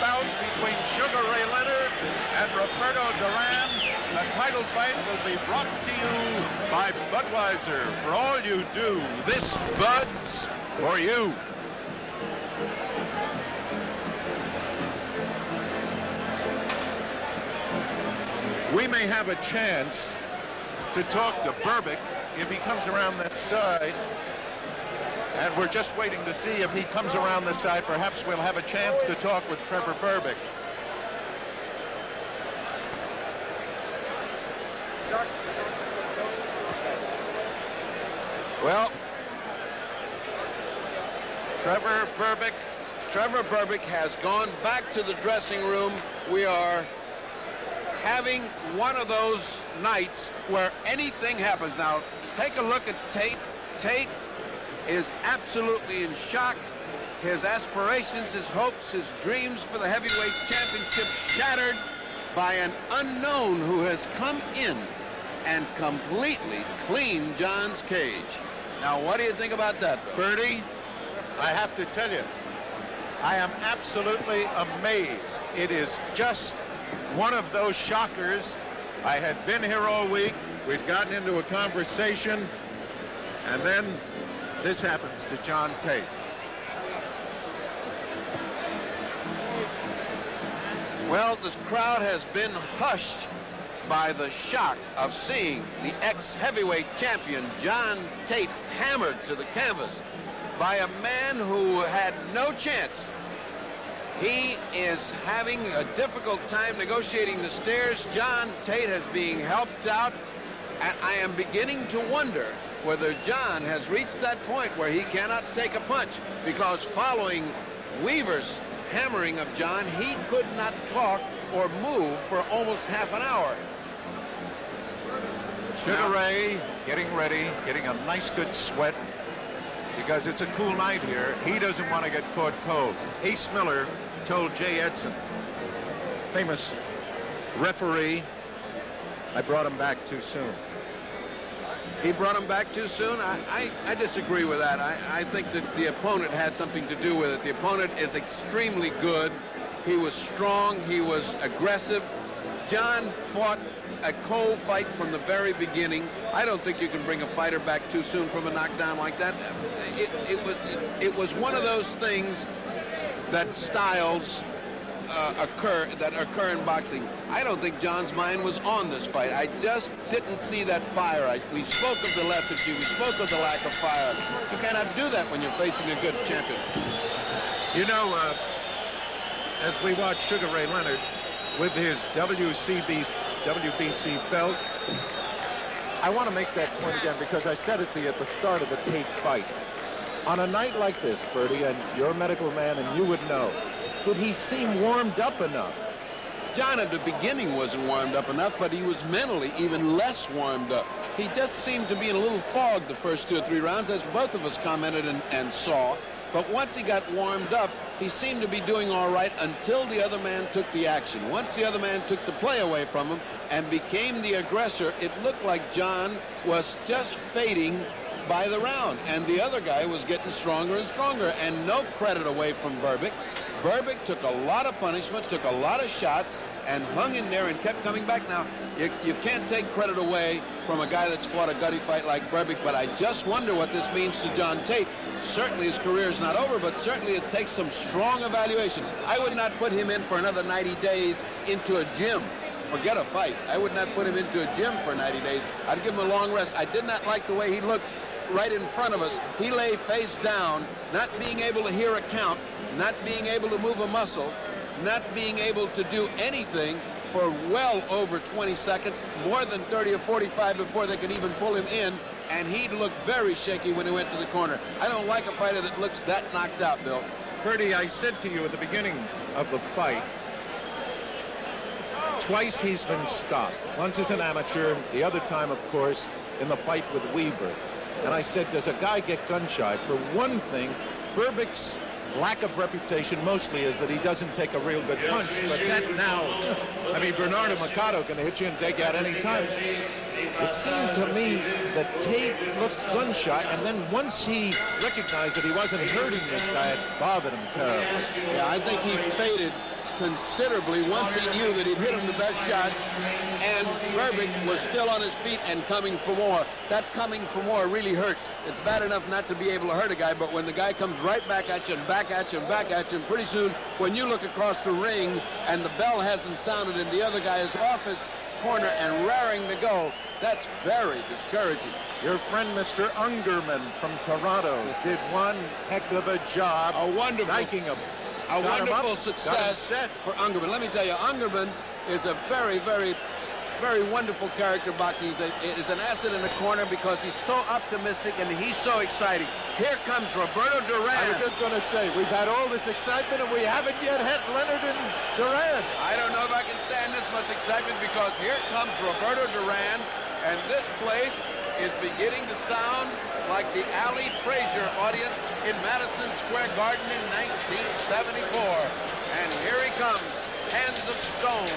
bout between Sugar Ray Leonard and Roberto Duran. The title fight will be brought to you by Budweiser. For all you do, this Bud's for you. We may have a chance to talk to Berbick if he comes around this side. And we're just waiting to see if he comes around this side. Perhaps we'll have a chance to talk with Trevor Berbick. Well, Trevor Berbick has gone back to the dressing room. We are having one of those nights where anything happens. Now, take a look at Tate. Tate is absolutely in shock. His aspirations, his hopes, his dreams for the heavyweight championship shattered by an unknown who has come in and completely cleaned John's cage. Now, what do you think about that, Bill? Bertie, I have to tell you, I am absolutely amazed. It is just one of those shockers. I had been here all week. We'd gotten into a conversation, and then this happens to John Tate. Well, this crowd has been hushed by the shock of seeing the ex-heavyweight champion John Tate hammered to the canvas by a man who had no chance. He is having a difficult time negotiating the stairs. John Tate is being helped out, and I am beginning to wonder whether John has reached that point where he cannot take a punch, because following Weaver's hammering of John, he could not talk or move for almost half an hour. Sugar Ray getting ready, getting a nice good sweat, because it's a cool night here. He doesn't want to get caught cold. Ace Miller told Jay Edson, famous referee, I brought him back too soon. He brought him back too soon? I disagree with that. I think that the opponent had something to do with it. The opponent is extremely good. He was strong. He was aggressive. John fought a cold fight from the very beginning. I don't think you can bring a fighter back too soon from a knockdown like that. It was one of those things that styles occur in boxing. I don't think John's mind was on this fight. I just didn't see that fire. We spoke of the lethargy. We spoke of the lack of fire. You cannot do that when you're facing a good champion. You know, as we watch Sugar Ray Leonard with his WBC belt, I want to make that point again because I said it to you at the start of the Tate fight. On a night like this, Bertie, and you're a medical man and you would know, did he seem warmed up enough? John at the beginning wasn't warmed up enough, but he was mentally even less warmed up. He just seemed to be in a little fog the first 2 or 3 rounds, as both of us commented and saw. But once he got warmed up, he seemed to be doing all right until the other man took the action. Once the other man took the play away from him and became the aggressor, it looked like John was just fading by the round, and the other guy was getting stronger and stronger, and no credit away from Berbick. Berbick took a lot of punishment, took a lot of shots, and hung in there and kept coming back. Now, you can't take credit away from a guy that's fought a gutty fight like Berbick, but I just wonder what this means to John Tate. Certainly his career is not over, but certainly it takes some strong evaluation. I would not put him in for another 90 days into a gym. Forget a fight. I would not put him into a gym for 90 days. I'd give him a long rest. I did not like the way he looked right in front of us. He lay face down, not being able to hear a count, not being able to move a muscle, not being able to do anything for well over 20 seconds, more than 30 or 45 before they could even pull him in, and he looked very shaky when he went to the corner. I don't like a fighter that looks that knocked out, Bill. Bertie, I said to you at the beginning of the fight, twice he's been stopped. Once as an amateur, the other time, of course, in the fight with Weaver. And I said, does a guy get gun-shy? For one thing, Berbick's lack of reputation mostly is that he doesn't take a real good punch, but that now, I mean, Bernardo Machado can hit you and take you out any time. It seemed to me that Tate looked gun-shy, and then once he recognized that he wasn't hurting this guy, it bothered him terribly. Yeah, I think he faded considerably once he knew that he'd hit him the best shots, and Berbick was still on his feet and coming for more. That coming for more really hurts. It's bad enough not to be able to hurt a guy, but when the guy comes right back at you and back at you and back at you, and pretty soon when you look across the ring and the bell hasn't sounded and the other guy is off his corner and raring to go, that's very discouraging. Your friend Mr. Ungerman from Toronto did one heck of a job psyching him. A wonderful success for Ungerman. Let me tell you, Ungerman is a very, very, very wonderful character boxing. He's an asset in the corner because he's so optimistic and he's so exciting. Here comes Roberto Duran. I was just going to say, we've had all this excitement and we haven't yet had Leonard and Duran. I don't know if I can stand this much excitement because here comes Roberto Duran, and this place is beginning to sound like the Ali Frazier audience in Madison Square Garden in 1974. And here he comes, Hands of Stone,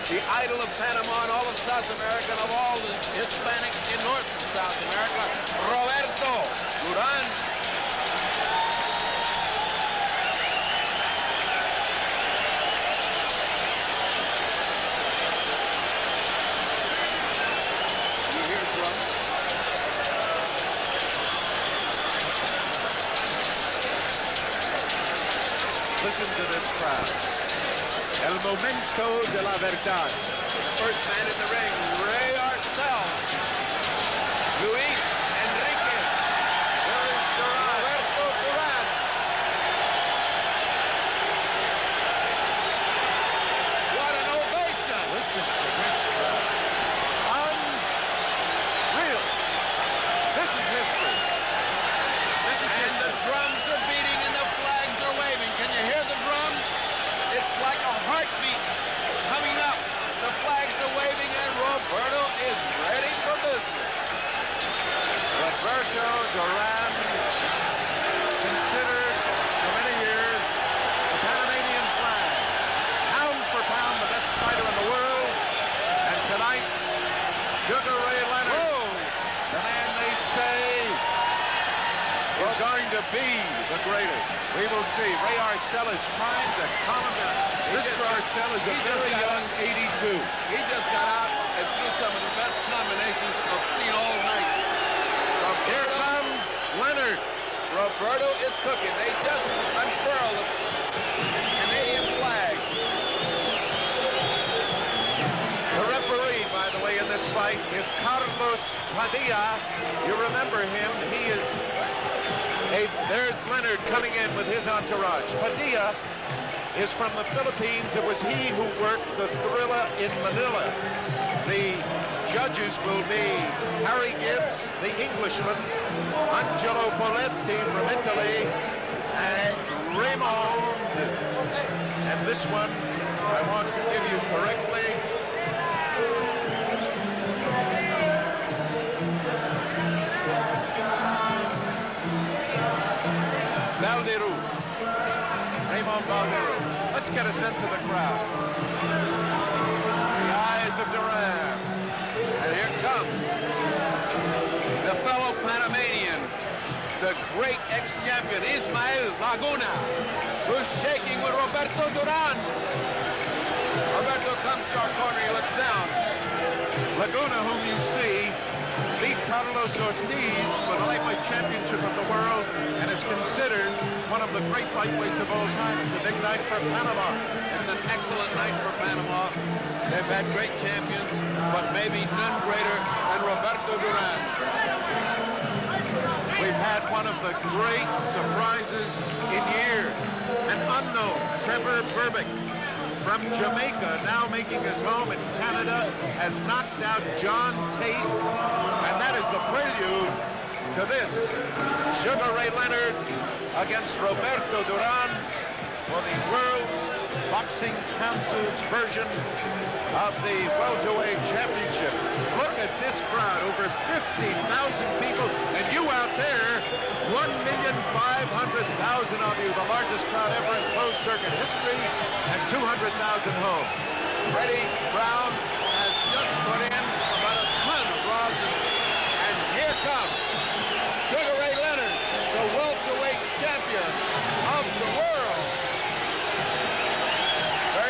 the idol of Panama and all of South America and of all the Hispanics in North and South America, Roberto Duran. You hear drums? Listen to this crowd. El momento de la verdad. The first man in the ring, Ray Arcel, Luis Enriquez, there is Roberto Duran. What an ovation! Listen to this crowd. Unreal. This is history. And the drums are beating and the flags are waving. Can you hear the drums? It's like a heartbeat coming up. The flags are waving and Roberto is ready for business. Roberto Duran, considered for many years the Panamanian flag. Pound for pound, the best fighter in the world. And tonight, Sugar Ray Leonard, the man they say is going to be the greatest. We will see. Ray Arcel is trying to calm him down. Mr. Arcel is a very young 82. He just got out and threw some of the best combinations I've seen all night. Here comes Leonard. Roberto is cooking. They just unfurled the Canadian flag. The referee, by the way, in this fight is Carlos Padilla. You remember him. He is there's Leonard coming in with his entourage. Padilla is from the Philippines. It was he who worked the Thriller in Manila. The judges will be Harry Gibbs, the Englishman, Angelo Poletti from Italy, and Raymond. And this one, I want to give you correctly. Valderu. Raymond Valderu. Let's get a sense of the crowd. The eyes of Duran. And here comes the fellow Panamanian, the great ex-champion Ismael Laguna, who's shaking with Roberto Duran. Roberto comes to our corner, he looks down. Laguna, whom you see, beat Carlos Ortiz for the lightweight championship of the world and is considered one of the great lightweights of all time. It's a big night for Panama. It's an excellent night for Panama. They've had great champions, but maybe none greater than Roberto Duran. We've had one of the great surprises in years, an unknown Trevor Berbick from Jamaica, now making his home in Canada, has knocked out John Tate, and that is the prelude to this. Sugar Ray Leonard against Roberto Duran for the World's Boxing Council's version of the welterweight championship. Look at this crowd, over 50,000 people, and you out there, 1,500,000 of you, the largest crowd ever in closed circuit history, and 200,000 home. Freddie Brown has just put in about a ton of rosin, and here comes Sugar Ray Leonard, the welterweight champion of the world. Very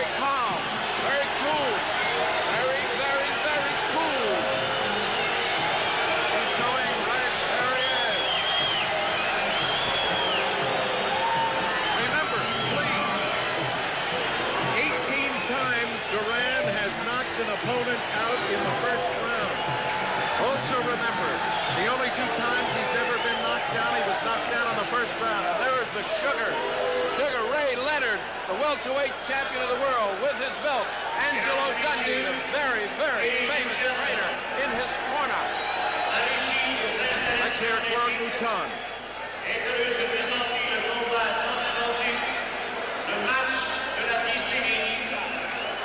opponent out in the first round. Also remember, the only 2 times he's ever been knocked down, he was knocked down in the first round. And there is the Sugar Ray Leonard, the welterweight champion of the world, with his belt. Angelo Dundee, the very, very famous trainer, in his corner. Let's hear Claude Mouton. Le match de la décennie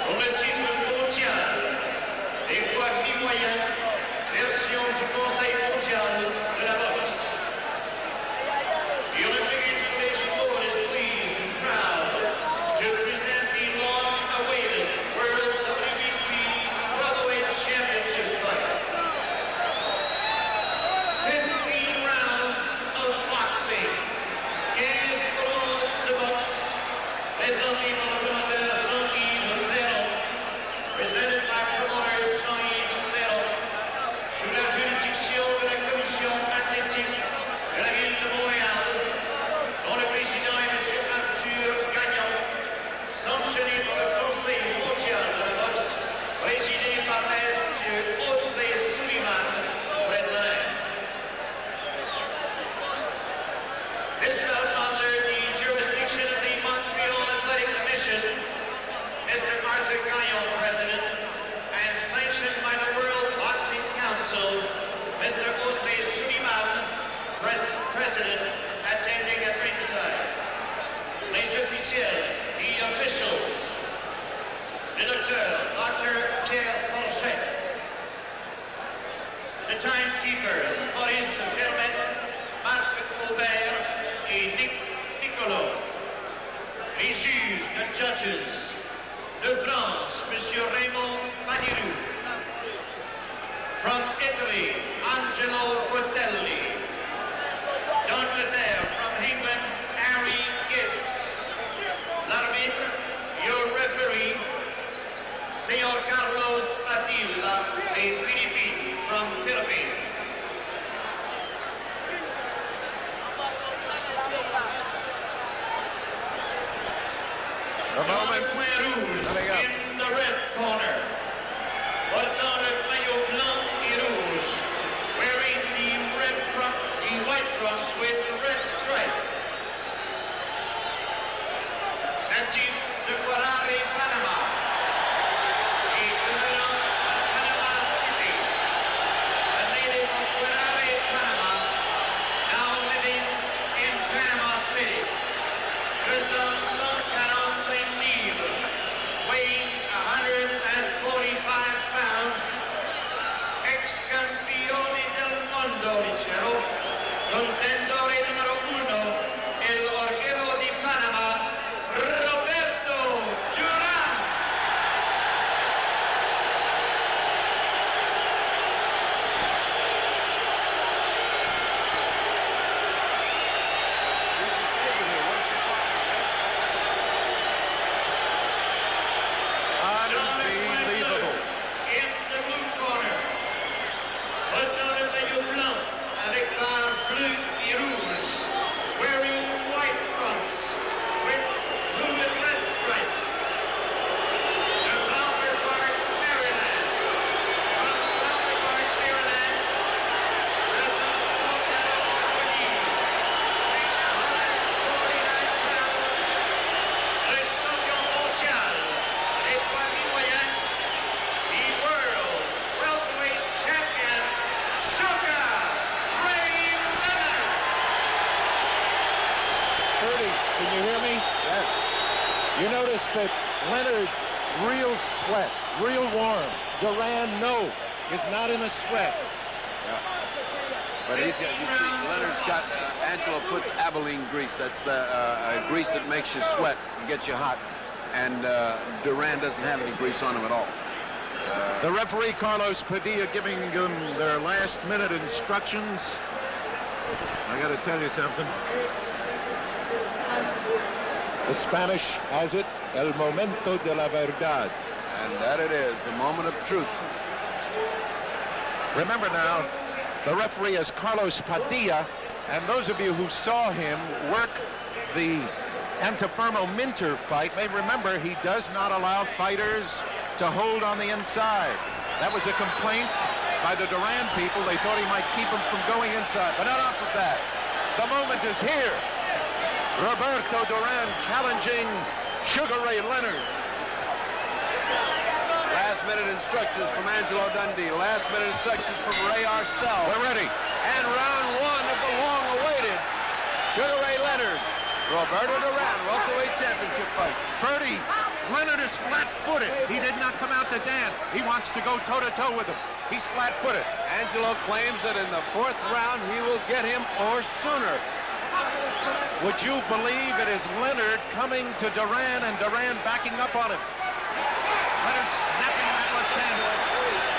pour le titre mondial des poids mi-moyens, version du Conseil mondial de la boxe. The Olympic installation board is pleased and proud to present the long-awaited World WBC Welterweight Championship fight. 15 rounds of boxing. 15 rounds de boxe. Présenté par le promoteur Jean-Yves Perron, presented by promoter Jean-Yves Perron, sous la juridiction de la commission athlétique de la ville de Montréal, dont le président est M. Arthur Gagnon, sanctionné par le Conseil mondial de la boxe, présidé par M. José Sullivan, près de la reine. This bout under the jurisdiction of the Montreal Athletic Commission, Mr. Arthur Gagnon, President, and sanctioned by the World Boxing Council, Mr. José Sullivan, President, attending at ringside. Les officiels, the officials, le docteur, Dr. Pierre Fonchet, the timekeepers, Maurice Vermette, Marc Aubert, et Nick Nicolo. Les juges, the judges. De France, Monsieur Raymond Maniru. From Italy, Angelo Rotelli. D'Angleterre, from England, Harry Gibbs. L'arbitre, your referee, Señor Carlos Padilla, des Philippines, from Philippines. The moment In the red corner, portant le maillot blanc et rouge, wearing the white trunks with red stripes. Natif de Guarare, Panama, et devenant à Panama City. A native of Guarare, Panama, now living in Panama City. Pesant 145 livres, weighing 145 pounds, ex-campione del mondo, dicevo, contendore numero 1, el orguello di Panama, Roberto Duran. unbelievable. In the blue corner, portant le maillot blanc avec barre bleue et rouge, wearing white trunks with blue and red stripes. De Flower Park, Maryland. From Flower Park, Maryland, President Sultan Al-Wadi, weighing 149 pounds, le champion mondial des poids mi-moyens, the world welterweight champion, Sugar Ray Leonard. 30, can you hear me? Yes. You notice that Leonard, real sweat, real warm. Duran, no, is not in a sweat. But he's got, you see, Leonard's got, Angelo puts Abilene grease. That's the grease that makes you sweat and gets you hot. And Duran doesn't have any grease on him at all. The referee, Carlos Padilla, giving them their last-minute instructions. I got to tell you something. The Spanish has it, el momento de la verdad. And that it is, the moment of truth. Remember now, the referee is Carlos Padilla, and those of you who saw him work the Antifermo Minter fight may remember he does not allow fighters to hold on the inside. That was a complaint by the Duran people. They thought he might keep him from going inside, but enough of that. The moment is here. Roberto Duran challenging Sugar Ray Leonard. Last-minute instructions from Angelo Dundee. Last-minute instructions from Ray Arcel. We're ready. And round one of the long-awaited Sugar Ray Leonard, Roberto Duran welterweight championship fight. Ferdy, Leonard is flat-footed. He did not come out to dance. He wants to go toe-to-toe with him. He's flat-footed. Angelo claims that in the fourth round he will get him or sooner. Would you believe it is Leonard coming to Duran and Duran backing up on him? Leonard snapping that left hand,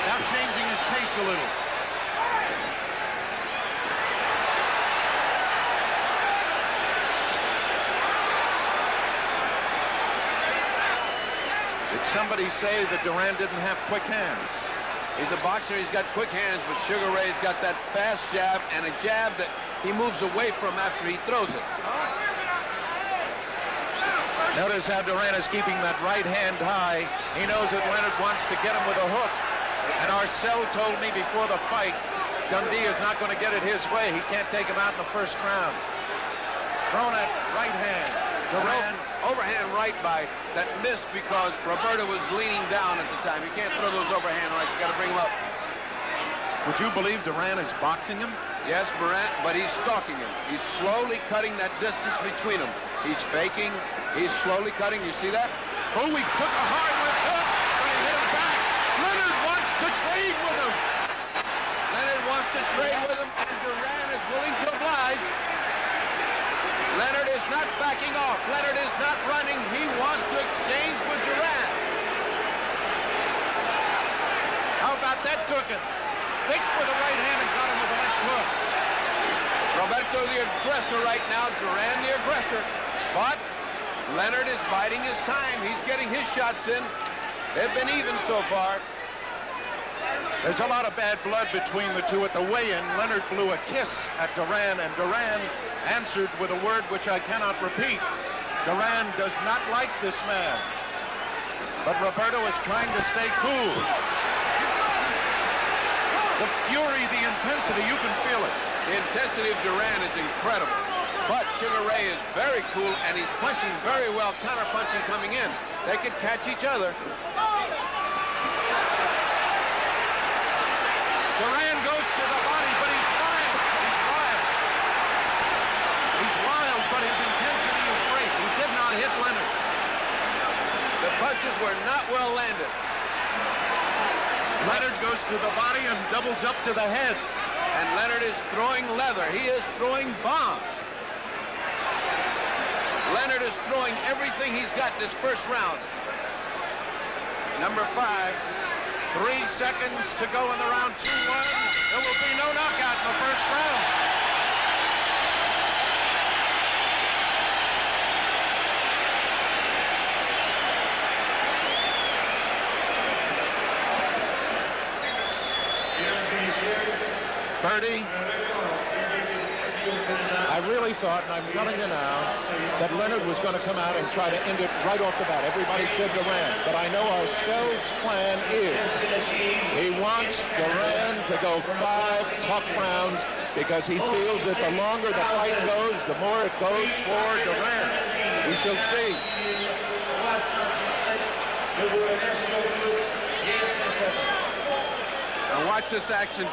now changing his pace a little. Did somebody say that Duran didn't have quick hands? He's a boxer, he's got quick hands, but Sugar Ray's got that fast jab and a jab that he moves away from after he throws it. Notice how Duran is keeping that right hand high. He knows that Leonard wants to get him with a hook. And Arcel told me before the fight, Dundee is not going to get it his way. He can't take him out in the first round. Thrown at right hand. Duran. Overhand right by that missed because Roberto was leaning down at the time. You can't throw those overhand rights. You got to bring him up. Would you believe Duran is boxing him? Yes, but he's stalking him. He's slowly cutting that distance between them. He's faking. He's slowly cutting. You see that? Oh, he took a hard left hook, but he hit him back. Leonard wants to trade with him. Leonard wants to trade with him, and Duran is willing to oblige. Leonard is not backing off. Leonard is not running. He wants to exchange with Duran. How about that cooking? Faked with the right hand and got him with the left hook. Roberto the aggressor right now, Duran the aggressor. But Leonard is biding his time. He's getting his shots in. They've been even so far. There's a lot of bad blood between the two at the weigh-in. Leonard blew a kiss at Duran, and Duran answered with a word which I cannot repeat. Duran does not like this man. But Roberto is trying to stay cool. The fury, the intensity, you can feel it. The intensity of Duran is incredible. But Sugar Ray is very cool, and he's punching very well, counter-punching coming in. They could catch each other. Duran goes to the body, but he's wild. He's wild. He's wild, but his intensity is great. He did not hit Leonard. The punches were not well landed. Leonard goes to the body and doubles up to the head. And Leonard is throwing leather. He is throwing bombs. Leonard is throwing everything he's got this first round. Number 5. 3 seconds to go in the round. 2-1. There will be no knockout in the first round. Ferdy, I really thought, and I'm telling you now, that Leonard was going to come out and try to end it right off the bat. Everybody said Duran, but I know Arcel's plan is he wants Duran to go 5 tough rounds because he feels that the longer the fight goes, the more it goes for Duran. We shall see. Now watch this action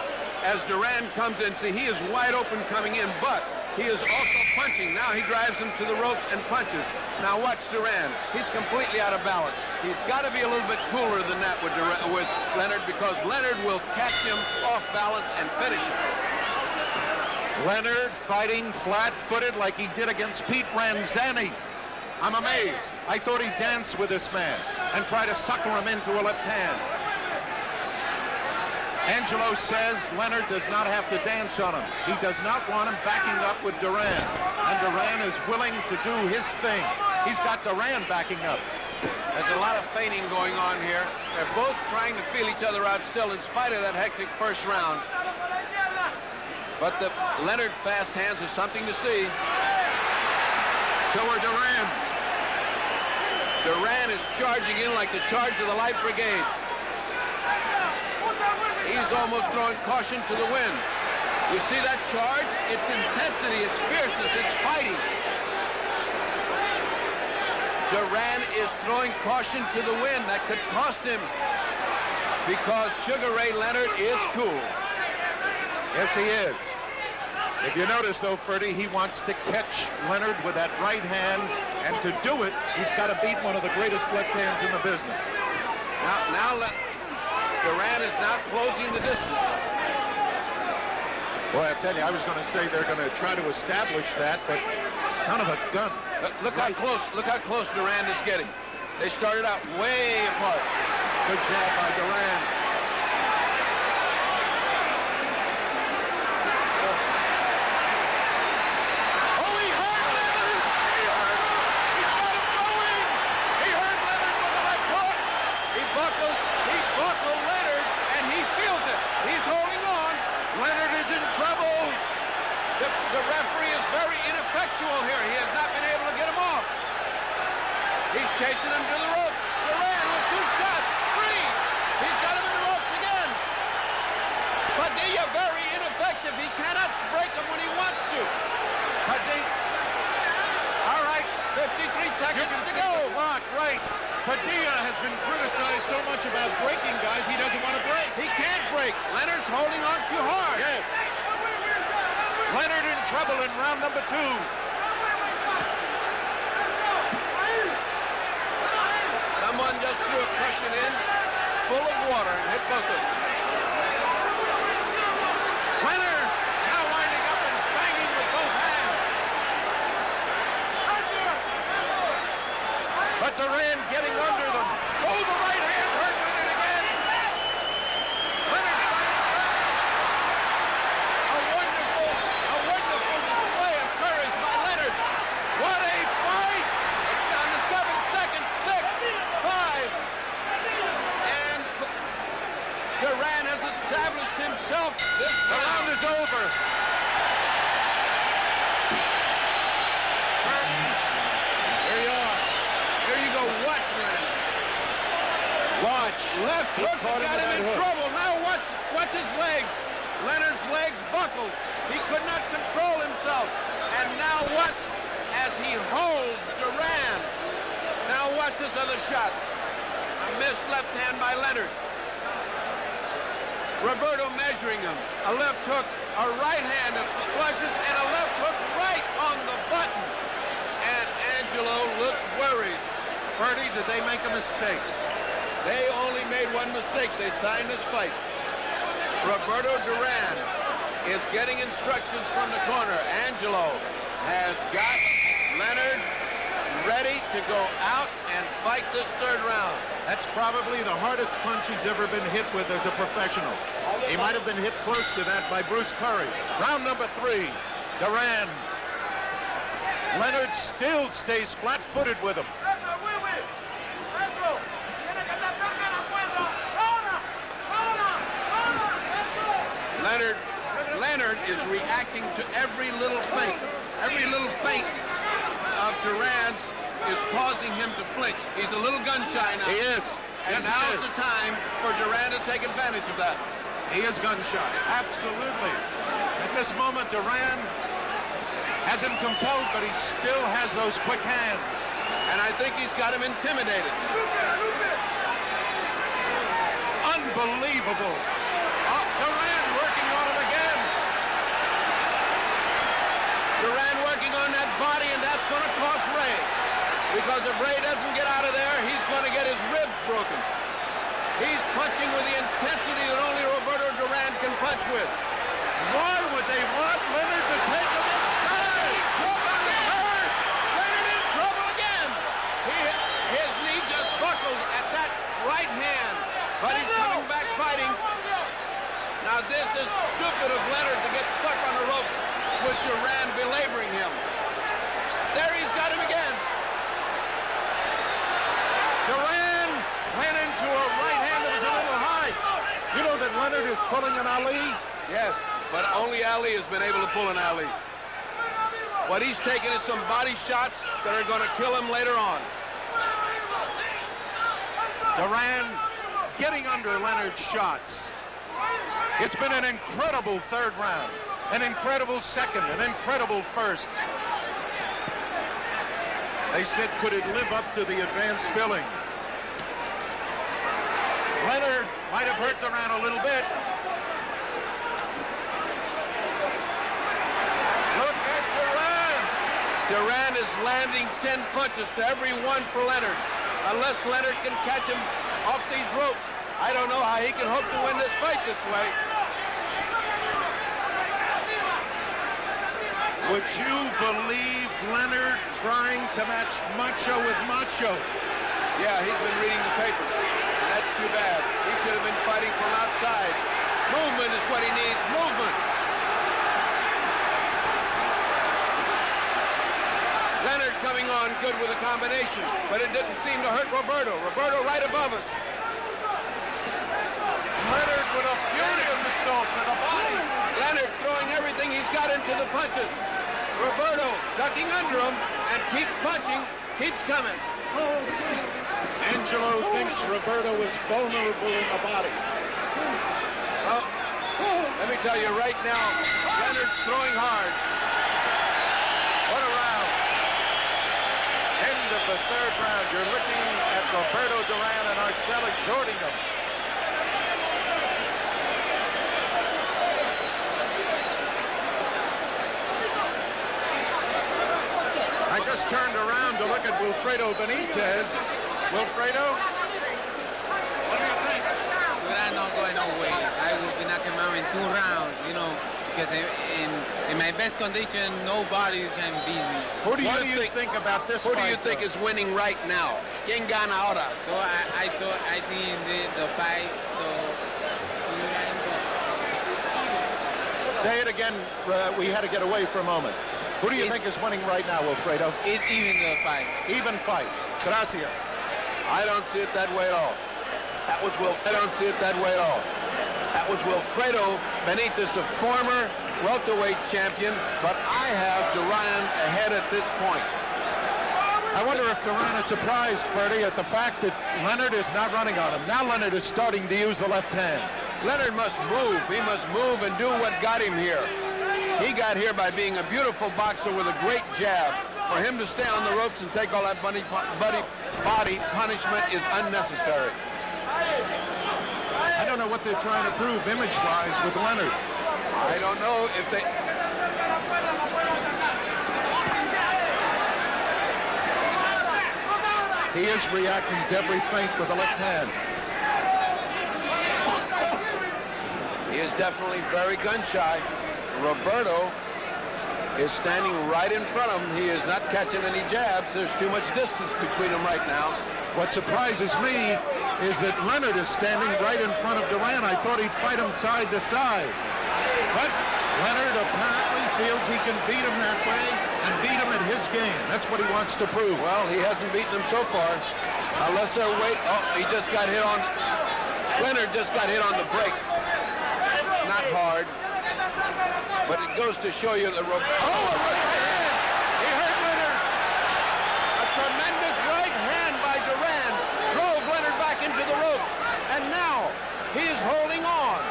as Duran comes in. See, he is wide open coming in, but he is also punching. Now he drives him to the ropes and punches. Now watch Duran. He's completely out of balance. He's got to be a little bit cooler than that with Leonard, because Leonard will catch him off balance and finish him. Leonard fighting flat-footed like he did against Pete Ranzani. I'm amazed. I thought he'd dance with this man and try to sucker him into a left hand. Angelo says Leonard does not have to dance on him. He does not want him backing up with Duran. And Duran is willing to do his thing. He's got Duran backing up. There's a lot of feigning going on here. They're both trying to feel each other out still in spite of that hectic first round. But the Leonard fast hands are something to see. So are Duran's. Duran is charging in like the charge of the Light Brigade. He's almost throwing caution to the wind. You see that charge? It's intensity, it's fierceness, it's fighting. Duran is throwing caution to the wind. That could cost him because Sugar Ray Leonard is cool. Yes, he is. If you notice, though, Ferdy, he wants to catch Leonard with that right hand, and to do it, he's got to beat one of the greatest left hands in the business. Now Duran is now closing the distance. Boy, I tell you, I was going to say they're going to try to establish that, but son of a gun. Look how close Duran is getting. They started out way apart. Good job by Duran. The referee is very ineffectual here. He has not been able to get him off. He's chasing him to the ropes. Duran with 2 shots. 3. He's got him in the ropes again. Padilla very ineffective. He cannot break him when he wants to. Padilla. All right. 53 seconds to go. Clock, right. Padilla has been criticized so much about breaking guys, he doesn't want to break. He can't break. Leonard's holding on too hard. Yes. Leonard in trouble in round number 2. Someone just threw a cushion in full of water and hit both of us. Leonard now winding up and banging with both hands. But Duran getting under them. Oh, the right hand hurt Leonard again. Leonard fighting back. A wonderful display of courage by Leonard. What a fight! It's down to 7 seconds. 6, 5. And Duran has established himself. The round is over. There you are. Here you go. Watch, man. Watch. Left hook got him in trouble. Now watch his legs. Leonard's legs buckled. He could not control himself. And now watch as he holds Duran. Now watch this other shot. A missed left hand by Leonard. Roberto measuring him. A left hook, a right hand that flushes, and a left hook right on the button. And Angelo looks worried. Ferdy, did they make a mistake? They only made one mistake. They signed this fight. Roberto Duran is getting instructions from the corner. Angelo has got Leonard ready to go out and fight this 3rd round. That's probably the hardest punch he's ever been hit with as a professional. He might have been hit close to that by Bruce Curry. Round number 3, Duran. Leonard still stays flat-footed with him. Leonard is reacting to every little feint. Every little feint of Duran's is causing him to flinch. He's a little gun-shy now. He is. And yes, now's the time for Duran to take advantage of that. He is gun-shy. Absolutely. At this moment, Duran has him compelled, but he still has those quick hands. And I think he's got him intimidated. Unbelievable. Duran working on him again. Duran working on that body, and that's going to cost Ray. Because if Ray doesn't get out of there, he's going to get his ribs broken. He's punching with the intensity that only Roberto Duran can punch with. Why would they want Leonard to take him inside? Leonard in trouble again. His knee just buckled at that right hand, but he's coming back fighting. Now this is stupid of Leonard to get stuck on the ropes with Duran belaboring him. There he's got him again. Duran ran into a right hand that was a little high. You know that Leonard is pulling an Ali? Yes, but only Ali has been able to pull an Ali. What he's taking is some body shots that are going to kill him later on. Duran getting under Leonard's shots. It's been an incredible third round, an incredible second, an incredible first. They said, could it live up to the advanced billing? Leonard might have hurt Duran a little bit. Look at Duran. Duran is landing 10 punches to every one for Leonard. Unless Leonard can catch him off these ropes, I don't know how he can hope to win this fight this way. Would you believe Leonard trying to match Macho with Macho? Yeah, he's been reading the papers, and that's too bad. He should have been fighting from outside. Movement is what he needs, movement. Leonard coming on good with a combination, but it didn't seem to hurt Roberto. Roberto right above us. Leonard with a furious assault to the body. Leonard throwing everything he's got into the punches. Roberto ducking under him and keeps punching, keeps coming. Angelo thinks Roberto is vulnerable in the body. Well, let me tell you right now, Leonard's throwing hard. What a round. End of the third round. You're looking at Roberto Duran and Arcel exhorting him. I just turned around to look at Wilfredo Benitez. Wilfredo, what do you think? Duran not going no way. I will be knocking him out in 2 rounds, you know, because in my best condition, nobody can beat me. Who do you think about this Who fight, do you think is winning right now? ¿Quién gana ahora? So I seen the fight, so Say it again. We had to get away for a moment. Who do you think is winning right now, Wilfredo? it's even the fight. Even fight. Gracias. I don't see it that way at all. That was I don't see it that way at all. That was Wilfredo Benitez, a former welterweight champion, but I have Duran ahead at this point. I wonder if Duran is surprised, Ferdy, at the fact that Leonard is not running on him. Now Leonard is starting to use the left hand. Leonard must move. He must move and do what got him here. He got here by being a beautiful boxer with a great jab. For him to stay on the ropes and take all that body punishment is unnecessary. I don't know what they're trying to prove image-wise with Leonard. I don't know if they... He is reacting to every feint with the left hand. He is definitely very gun-shy. Roberto is standing right in front of him. He is not catching any jabs. There's too much distance between them right now. What surprises me is that Leonard is standing right in front of Duran. I thought he'd fight him side to side. But Leonard apparently feels he can beat him that way and beat him at his game. That's what he wants to prove. Well, he hasn't beaten him so far. Unless they're he just got hit on... Leonard just got hit on the break. Not hard. But it goes to show you that Roberto... Oh, a right hand! He hurt Leonard! A tremendous right hand by Duran drove Leonard back into the ropes. And now, he is holding on.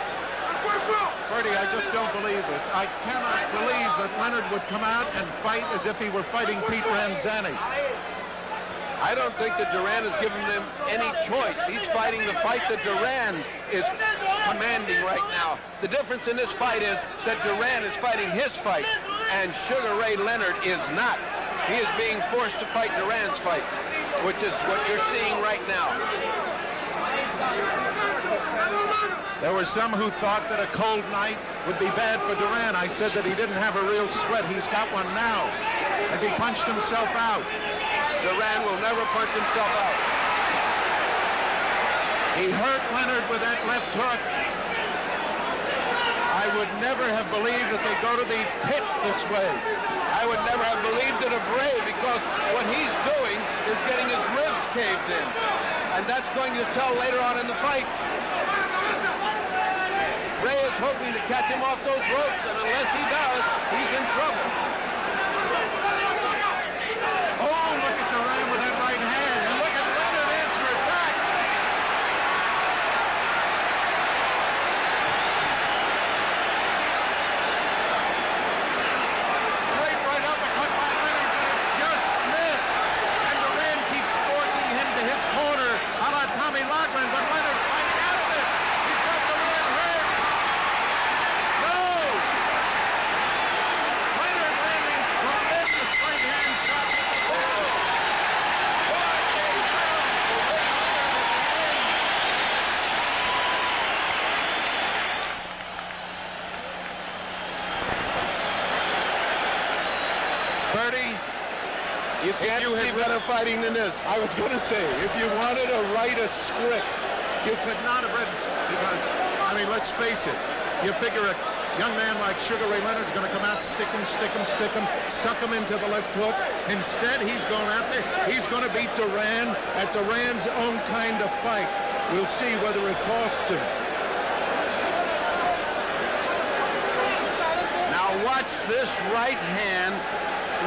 Ferdy, I just don't believe this. I cannot believe that Leonard would come out and fight as if he were fighting Pete Ramzani. I don't think that Duran has given them any choice. He's fighting the fight that Duran is commanding right now. The difference in this fight is that Duran is fighting his fight, and Sugar Ray Leonard is not. He is being forced to fight Duran's fight, which is what you're seeing right now. There were some who thought that a cold night would be bad for Duran. I said that he didn't have a real sweat. He's got one now as he punched himself out. Duran will never punch himself out. He hurt Leonard with that left hook. I would never have believed that they go to the pit this way. I would never have believed it of Ray, because what he's doing is getting his ribs caved in. And that's going to tell later on in the fight. Ray is hoping to catch him off those ropes, and unless he does, he's in trouble. Oh, look at Duran with that right hand. And look at Leonard answer it back. Duran, but Leonard fighting out of it. He's got Duran hurt. No! Leonard landing tremendous right-hand shot to the ball. What a round for Ray Leonard at the end. 30. You can't see better fighting than this. I was going to say, if you wanted to write a script, you could not have written, because, I mean, let's face it, you figure a young man like Sugar Ray Leonard's going to come out, stick him, suck him into the left hook. Instead, he's going out there. He's going to beat Duran at Duran's own kind of fight. We'll see whether it costs him. Now watch this right hand.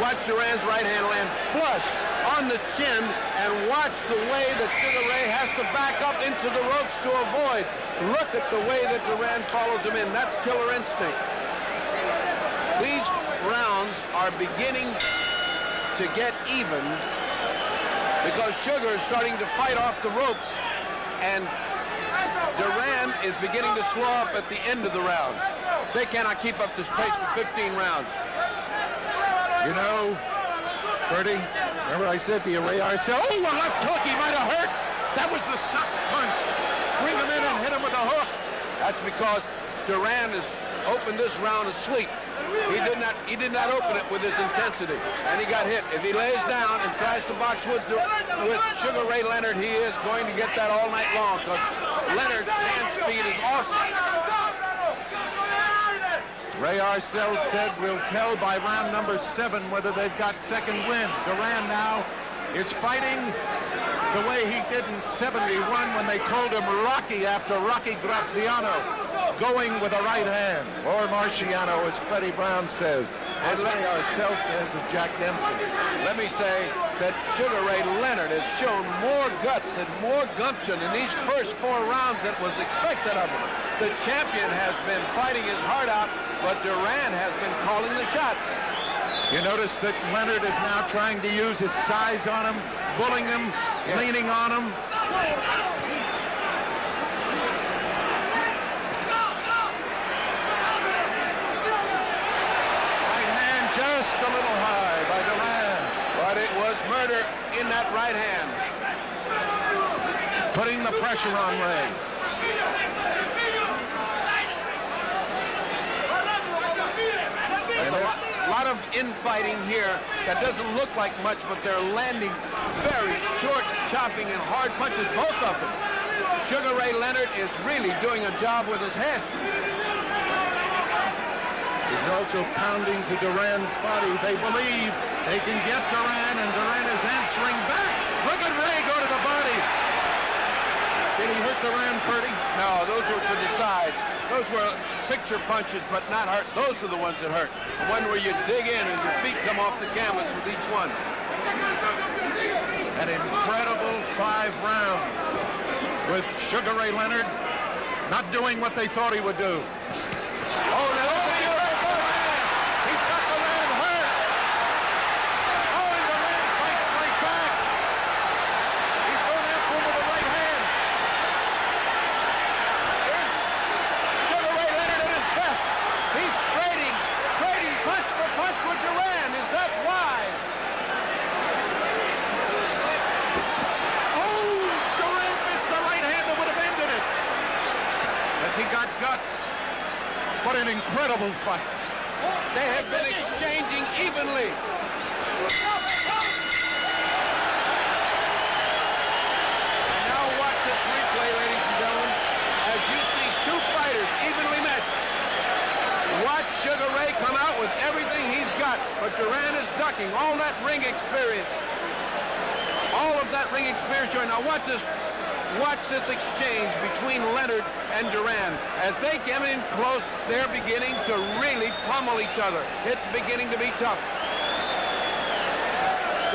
Watch Duran's right hand land flush on the chin, and watch the way that Sugar Ray has to back up into the ropes to avoid. Look at the way that Duran follows him in. That's killer instinct. These rounds are beginning to get even because Sugar is starting to fight off the ropes, and Duran is beginning to slow up at the end of the round. They cannot keep up this pace for 15 rounds. You know, Bertie, remember I said to you, Ray Arcel, oh, a left hook, he might have hurt. That was the sucker punch. Bring him in and hit him with a hook. That's because Duran has opened this round asleep. He did not open it with his intensity, and he got hit. If he lays down and tries to box with Sugar Ray Leonard, he is going to get that all night long, because Leonard's hand speed is awesome. Ray Arcel said we'll tell by round number 7 whether they've got second wind. Duran now is fighting the way he did in '71 when they called him Rocky after Rocky Graziano, going with a right hand. Or Marciano, as Freddie Brown says. As Ray Arcel says, as Jack Dempsey. Let me say that Sugar Ray Leonard has shown more guts and more gumption in these first 4 rounds than was expected of him. The champion has been fighting his heart out, but Duran has been calling the shots. You notice that Leonard is now trying to use his size on him, bullying him, leaning on him. Right hand just a little high by Duran. But it was murder in that right hand. Putting the pressure on Ray. There's a lot of infighting here that doesn't look like much, but they're landing very short, chopping, and hard punches, both of them. Sugar Ray Leonard is really doing a job with his head. He's also pounding to Duran's body. They believe they can get Duran, and Duran is answering back. Look at Ray go to the body. Did he hurt Duran, Ferdy? No, those were to the side. Those were picture punches, but not hurt. Those are the ones that hurt. The one where you dig in and your feet come off the canvas with each one. An incredible 5 rounds with Sugar Ray Leonard not doing what they thought he would do. Oh, no. He's got Duran hurt. Oh, and Duran fights right back. He's going after him with a right hand. Sugar Ray Leonard at his best. He's trading punch for punch with Duran. Is that wise? Oh, Duran missed the right hand that would have ended it. As he got guts. What an incredible fight. They have been exchanging evenly. And now watch this replay, ladies and gentlemen, as you see 2 fighters evenly matched. Watch Sugar Ray come out with everything he's got, but Duran is ducking all that ring experience. All of that ring experience. Now watch this exchange between Leonard and Duran. As they get in close, they're beginning to really pummel each other. It's beginning to be tough.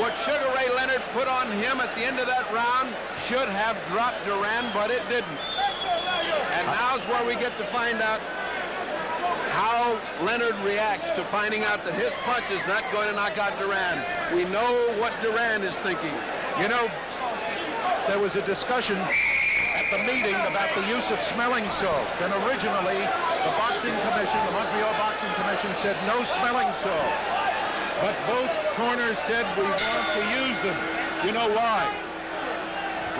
What Sugar Ray Leonard put on him at the end of that round should have dropped Duran, but it didn't. And now's where we get to find out how Leonard reacts to finding out that his punch is not going to knock out Duran. We know what Duran is thinking. You know, there was a discussion at the meeting about the use of smelling salts. And originally, the boxing commission, the Montreal Boxing Commission, said no smelling salts. But both corners said we want to use them. You know why?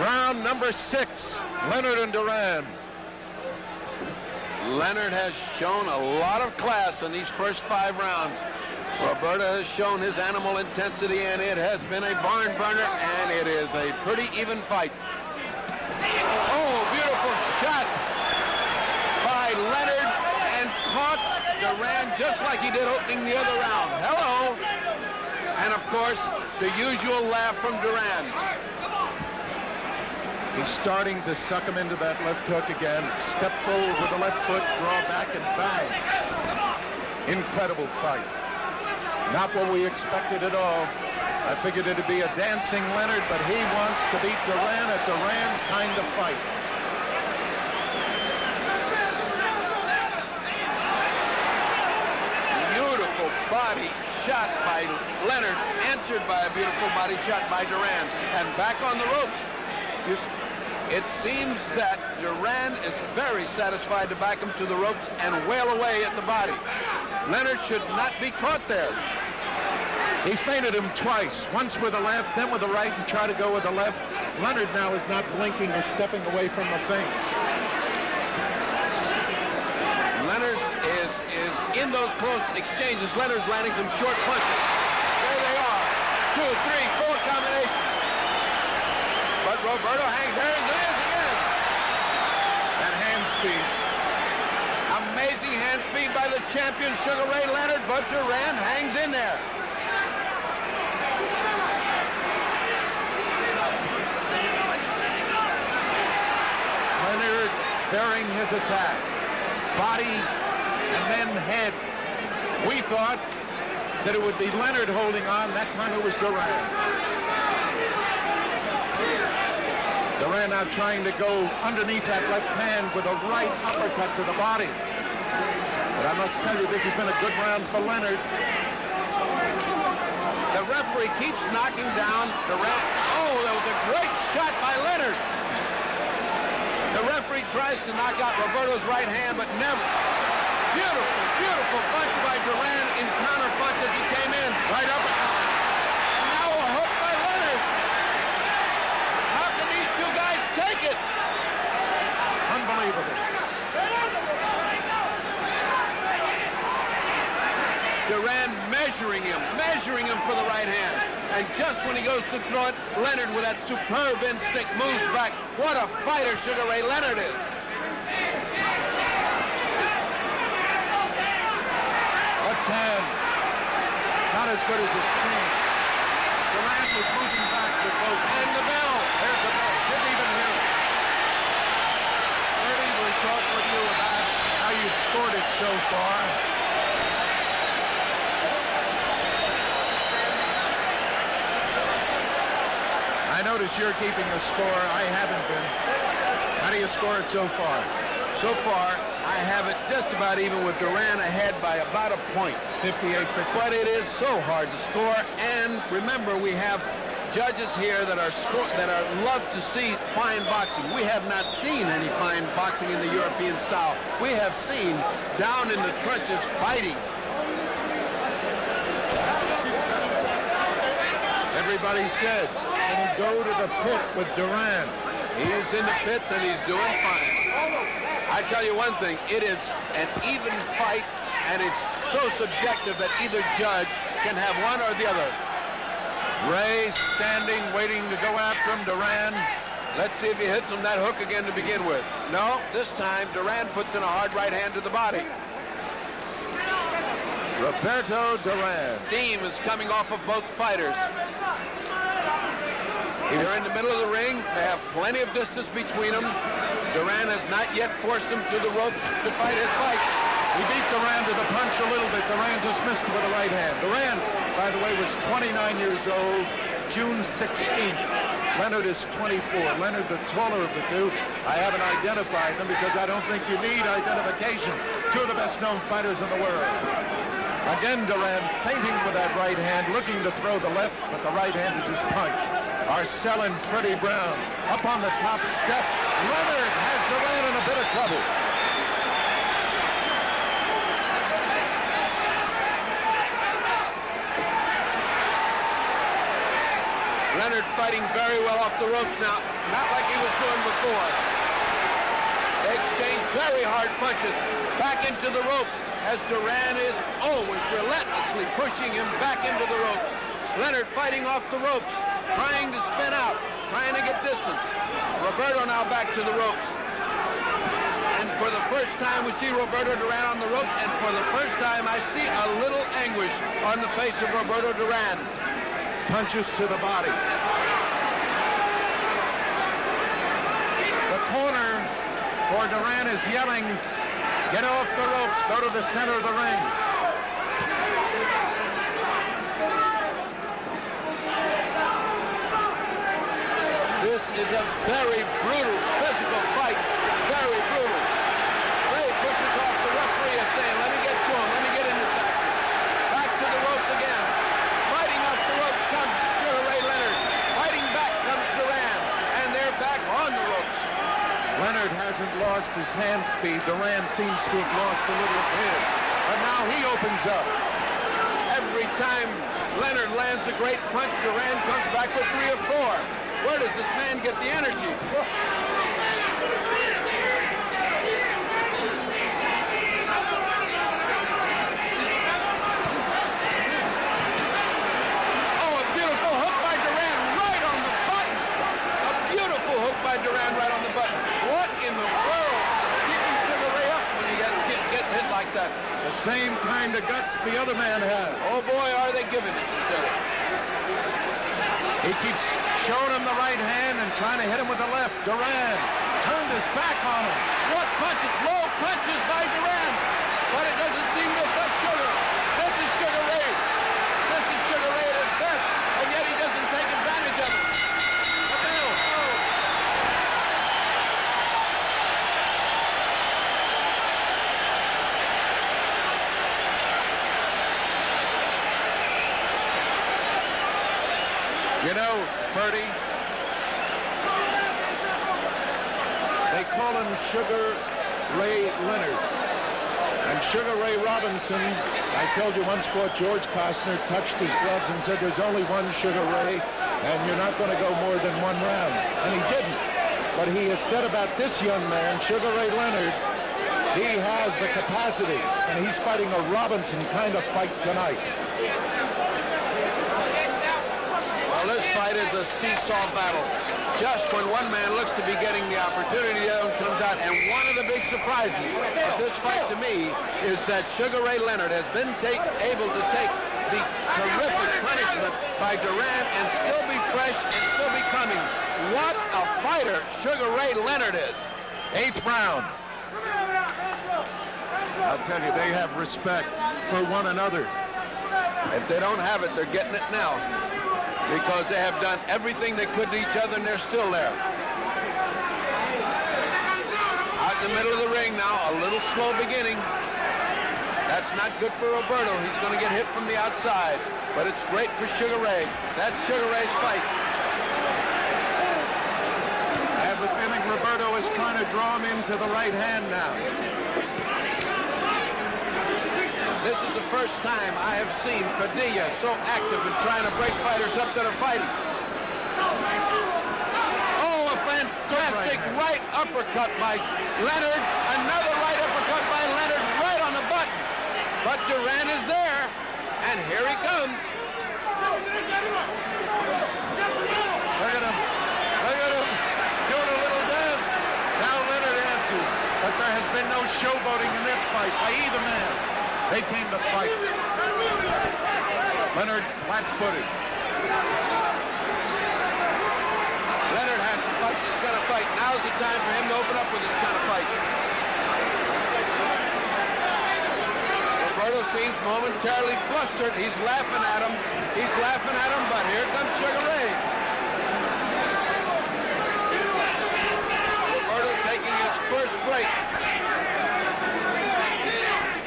Round number 6, Leonard and Duran. Leonard has shown a lot of class in these first 5 rounds. Roberto has shown his animal intensity, and it has been a barn burner, and it is a pretty even fight. Oh, beautiful shot by Leonard, and caught Duran just like he did opening the other round. Hello. And of course, the usual laugh from Duran. He's starting to suck him into that left hook again. Step forward with the left foot, draw back, and bang. Incredible fight. Not what we expected at all. I figured it'd be a dancing Leonard, but he wants to beat Duran at Duran's kind of fight. Beautiful body shot by Leonard, answered by a beautiful body shot by Duran. And back on the ropes. It seems that Duran is very satisfied to back him to the ropes and wail away at the body. Leonard should not be caught there. He feinted him twice, once with the left, then with the right, and tried to go with the left. Leonard now is not blinking or stepping away from the feints. Leonard is in those close exchanges. Leonard's landing some short punches. There they are. 2, 3, 4 combinations. But Roberto hangs there, and there is again. That hand speed. Amazing hand speed by the champion, Sugar Ray Leonard, but Duran hangs in there. Leonard bearing his attack. Body and then head. We thought that it would be Leonard holding on. That time it was Duran. Duran now trying to go underneath that left hand with a right uppercut to the body. But I must tell you, this has been a good round for Leonard. The referee keeps knocking down Duran. Oh, that was a great shot by Leonard. The referee tries to knock out Roberto's right hand, but never. Beautiful, beautiful punch by Duran in counter punch as he came in. Right up. And now a hook by Leonard. How can these two guys take it? Unbelievable. Duran measuring him for the right hand. And just when he goes to throw it, Leonard with that superb instinct moves back. What a fighter Sugar Ray Leonard is. Left hand. Not as good as it seemed. Duran was moving back with both. And the bell. There's the bell. Didn't even hear it. Ernie, we talked with you about how you've scored it so far. I notice you're keeping a score. I haven't been. How do you score it so far? So far, I have it just about even with Duran ahead by about a point. 58-50. But it is so hard to score. And remember, we have judges here that are love to see fine boxing. We have not seen any fine boxing in the European style. We have seen down in the trenches fighting. Everybody said, can he go to the pit with Duran? He's in the pits and he's doing fine. I tell you one thing, it is an even fight, and it's so subjective that either judge can have one or the other. Ray standing, waiting to go after him. Duran. Let's see if he hits him that hook again to begin with. No, this time Duran puts in a hard right hand to the body. Roberto Duran. Steam is coming off of both fighters. They're in the middle of the ring. They have plenty of distance between them. Duran has not yet forced him to the ropes to fight his fight. He beat Duran to the punch a little bit. Duran just missed with the right hand. Duran, by the way, was 29 years old, June 16th. Leonard is 24. Leonard, the taller of the two. I haven't identified them because I don't think you need identification. Two of the best-known fighters in the world. Again, Duran feinting with that right hand, looking to throw the left, but the right hand is his punch. Arcel and Freddie Brown up on the top step. Leonard has Duran in a bit of trouble. Leonard fighting very well off the ropes now, not like he was doing before. They exchange very hard punches back into the ropes as Duran is always relentlessly pushing him back into the ropes. Leonard fighting off the ropes, trying to spin out, trying to get distance. Roberto now back to the ropes. And for the first time we see Roberto Duran on the ropes, and for the first time I see a little anguish on the face of Roberto Duran. Punches to the body. The corner for Duran is yelling, get off the ropes, go to the center of the ring. This is a very brutal physical fight, very brutal. Ray pushes off the referee and saying, let me get to him, let me get in this action. Back to the ropes again. Fighting off the ropes comes Sugar Ray Leonard. Fighting back comes Duran, and they're back on the ropes. Leonard hasn't lost his hand speed. Duran seems to have lost a little of his. But now he opens up. Every time Leonard lands a great punch, Duran comes back with 3 or 4. Where does this man get the energy? By Duran right on the button. What in the world keeping Sugar Ray up when he gets hit like that? The same kind of guts the other man has. Oh boy, are they giving it to him. He keeps showing him the right hand and trying to hit him with the left. Duran turned his back on him. What punches? Low punches by Duran. But it doesn't seem to affect Sugar. This is Sugar Ray. This is Sugar Ray at his best. And yet he doesn't take advantage of it. You know, Ferdy, they call him Sugar Ray Leonard. And Sugar Ray Robinson, I told you once, fought George Costner, touched his gloves and said there's only one Sugar Ray and you're not going to go more than 1 round. And he didn't. But he has said about this young man, Sugar Ray Leonard, he has the capacity, and he's fighting a Robinson kind of fight tonight. Well, this fight is a seesaw battle. Just when one man looks to be getting the opportunity, the other one comes out. And one of the big surprises of this fight to me is that Sugar Ray Leonard has been able to take the terrific punishment by Duran and still be fresh and still be coming. What a fighter Sugar Ray Leonard is. 8th round. I'll tell you, they have respect for one another. If they don't have it, they're getting it now, because they have done everything they could to each other, and they're still there. Out in the middle of the ring now, a little slow beginning. That's not good for Roberto. He's going to get hit from the outside, but it's great for Sugar Ray. That's Sugar Ray's fight. I have the feeling Roberto is trying to draw him into the right hand now. This is the first time I have seen Padilla so active in trying to break fighters up that are fighting. Oh, a fantastic right uppercut by Leonard. Another right uppercut by Leonard right on the button. But Duran is there, and here he comes. Look at him. Look at him doing a little dance. Now Leonard answers. But there has been no showboating in this fight by either man. They came to fight. Leonard flat-footed. Leonard has to fight this kind of fight. Now's the time for him to open up with this kind of fight. Roberto seems momentarily flustered. He's laughing at him. He's laughing at him, but here comes Sugar Ray. Roberto taking his first break.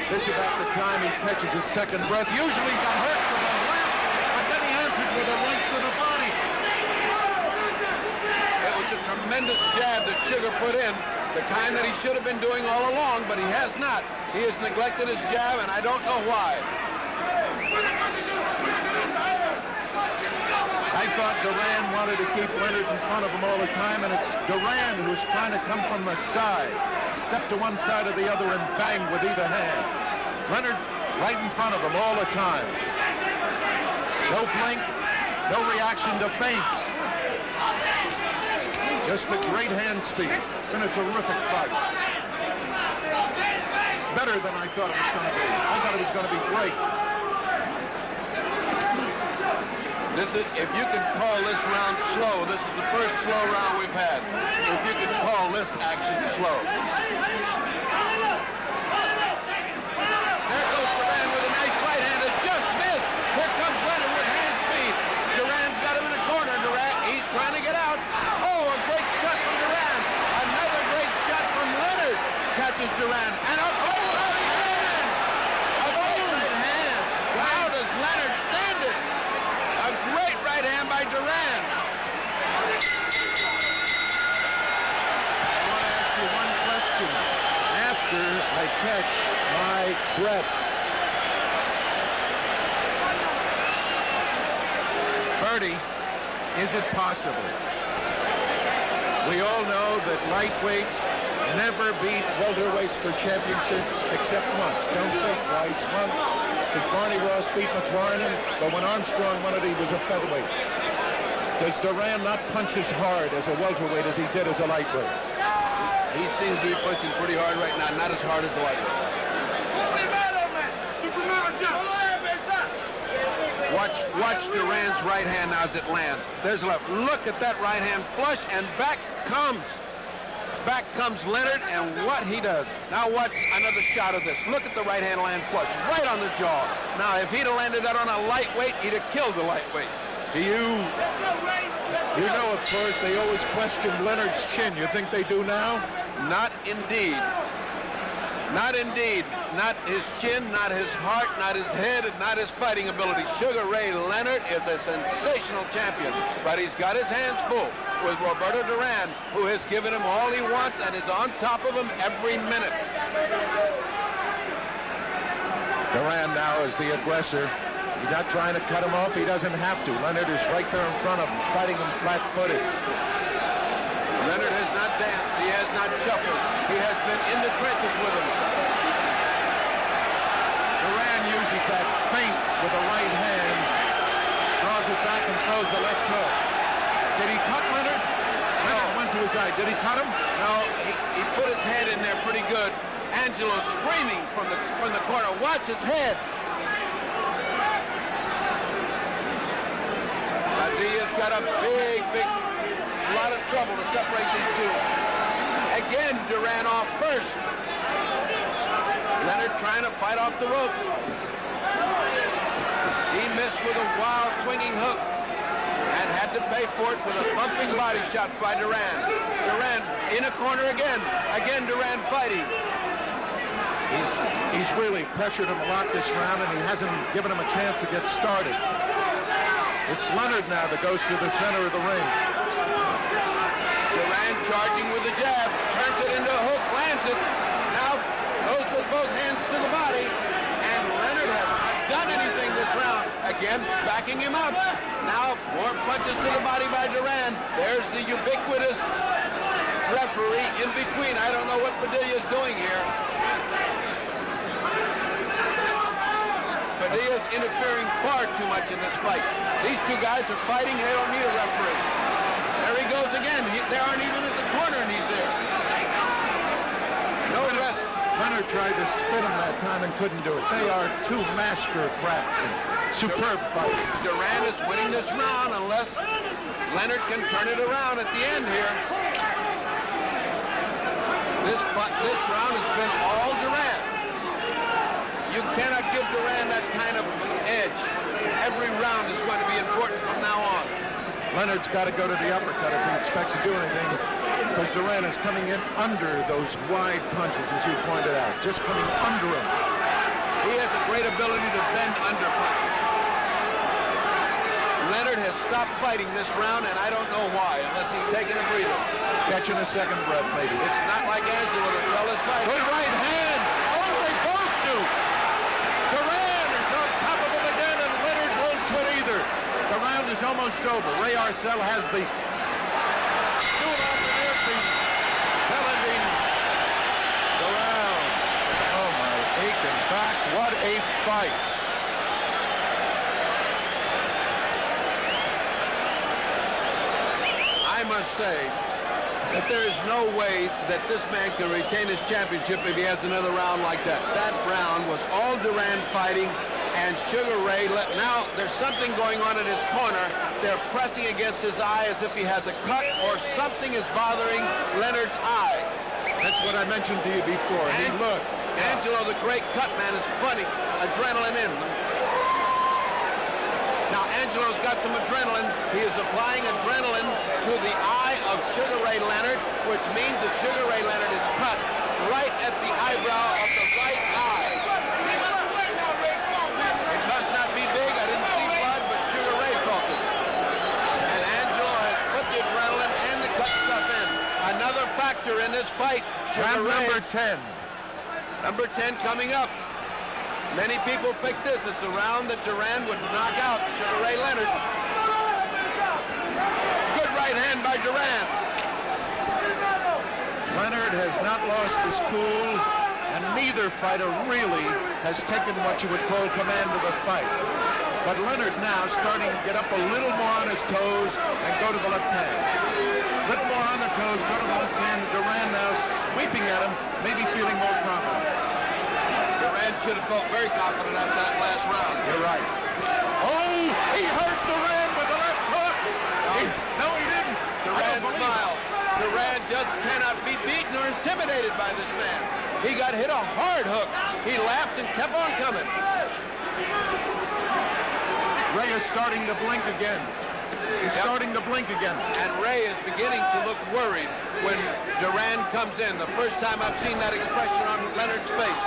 This is about the time he catches his second breath. Usually he got hurt with a left, but then he answered with a right to the body. It was a tremendous tremendous jab that Sugar put in, the kind that he should have been doing all along, but he has not. He has neglected his jab, and I don't know why. I thought Duran wanted to keep Leonard in front of him all the time, and it's Duran who's trying to come from the side. Step to one side or the other and bang with either hand. Leonard right in front of him all the time. No blink, no reaction to feints. Just the great hand speed. Been a terrific fight. Better than I thought it was going to be. I thought it was going to be great. This is, if you can call this round slow, this is the first slow round we've had. If you can call this action slow. There goes Duran with a nice right hand. It just missed. Here comes Leonard with hand speed. Duran's got him in the corner. Duran, he's trying to get out. Oh, a great shot from Duran. Another great shot from Leonard. Catches Duran. And a great right hand. A great right hand. How does Leonard stand it? A great right hand by Duran. I want to ask you one question. After I catch my breath, 30, is it possible? We all know that lightweights never beat welterweights for championships except once. Don't say twice, once. Because Barney Ross beat McLaren, but when Armstrong won it, he was a featherweight. Does Duran not punch as hard as a welterweight as he did as a lightweight? He seems to be punching pretty hard right now, not as hard as a lightweight. Watch Duran's right hand now as it lands. There's a left. Look at that right hand flush, and back comes Leonard, and what he does. Now watch another shot of this. Look at the right hand land flush, right on the jaw. Now, if he'd have landed that on a lightweight, he'd have killed the lightweight. You know, of course, they always question Leonard's chin. You think they do now? Not indeed. Not indeed. Not his chin, not his heart, not his head, and not his fighting ability. Sugar Ray Leonard is a sensational champion, but he's got his hands full with Roberto Duran, who has given him all he wants and is on top of him every minute. Duran now is the aggressor. He's not trying to cut him off. He doesn't have to. Leonard is right there in front of him, fighting him flat-footed. Leonard has not danced. He has not shuffled. He has been in the trenches with him. Duran uses that feint with the right hand, draws it back and throws the left hook. Did he cut Leonard? Leonard went to his eye. Did he cut him? No, he put his head in there pretty good. Angelo screaming from the corner. Watch his head. Padilla's got a big lot of trouble to separate these two. Again, Duran off first. Leonard trying to fight off the ropes. He missed with a wild swinging hook and had to pay for it with a bumping body shot by Duran. Duran in a corner again. Again, Duran fighting. He's really pressured him a lot this round, and he hasn't given him a chance to get started. It's Leonard now that goes to the center of the ring. Duran charging with the jab, turns it into a hook, lands it. Now goes with both hands to the body, and Leonard has not done anything this round. Again, backing him up. Now more punches to the body by Duran. There's the ubiquitous referee in between. I don't know what Padilla's doing here. Padilla's interfering far too much in this fight. These two guys are fighting. They don't need a referee. There he goes again. They aren't even at the corner, and he's there. No rest. Leonard tried to spin him that time and couldn't do it. They are two master craftsmen. Superb fighters. Duran is winning this round unless Leonard can turn it around at the end here. This round has been all Duran. You cannot give Duran that kind of edge. Every round is going to be important from now on. Leonard's got to go to the uppercut if he expects to do anything, because Duran is coming in under those wide punches, as you pointed out, just coming under him. He has a great ability to bend under punches. Leonard has stopped fighting this round, and I don't know why, unless he's taking a breather. Catching a second breath, maybe. It's not like Angelo to tell his fight. Good right hand. Oh, they both do. Duran is on top of him again, and Leonard won't quit either. The round is almost over. Ray Arcel has the duel off the earpiece. Ending the round. Oh, my aching back. What a fight. I must say that there is no way that this man can retain his championship if he has another round like that. That round was all Duran fighting, and Sugar Ray, now there's something going on in his corner. They're pressing against his eye as if he has a cut or something is bothering Leonard's eye. That's what I mentioned to you before. And look. Angelo, the great cut man, is putting adrenaline in. Now, Angelo's got some adrenaline. He is applying adrenaline to the eye of Sugar Ray Leonard, which means that Sugar Ray Leonard is cut right at the eyebrow of the right eye. It must not be big. I didn't see blood, but Sugar Ray felt it. And Angelo has put the adrenaline and the cut stuff in. Another factor in this fight. Round number 10. Number 10 coming up. Many people picked this as the round that Duran would knock out Sugar Ray Leonard. Good right hand by Duran. Leonard has not lost his cool, and neither fighter really has taken what you would call command of the fight. But Leonard now starting to get up a little more on his toes and go to the left hand. A little more on the toes, go to the left hand. Duran now sweeping at him, maybe feeling more confident. Duran should have felt very confident after that last round. You're right. Oh, he hurt Duran with the left hook. No, he didn't. Duran smiled. Duran just cannot be beaten or intimidated by this man. He got hit a hard hook. He laughed and kept on coming. Ray is starting to blink again. He's starting to blink again. And Ray is beginning to look worried when Duran comes in. The first time I've seen that expression on Leonard's face.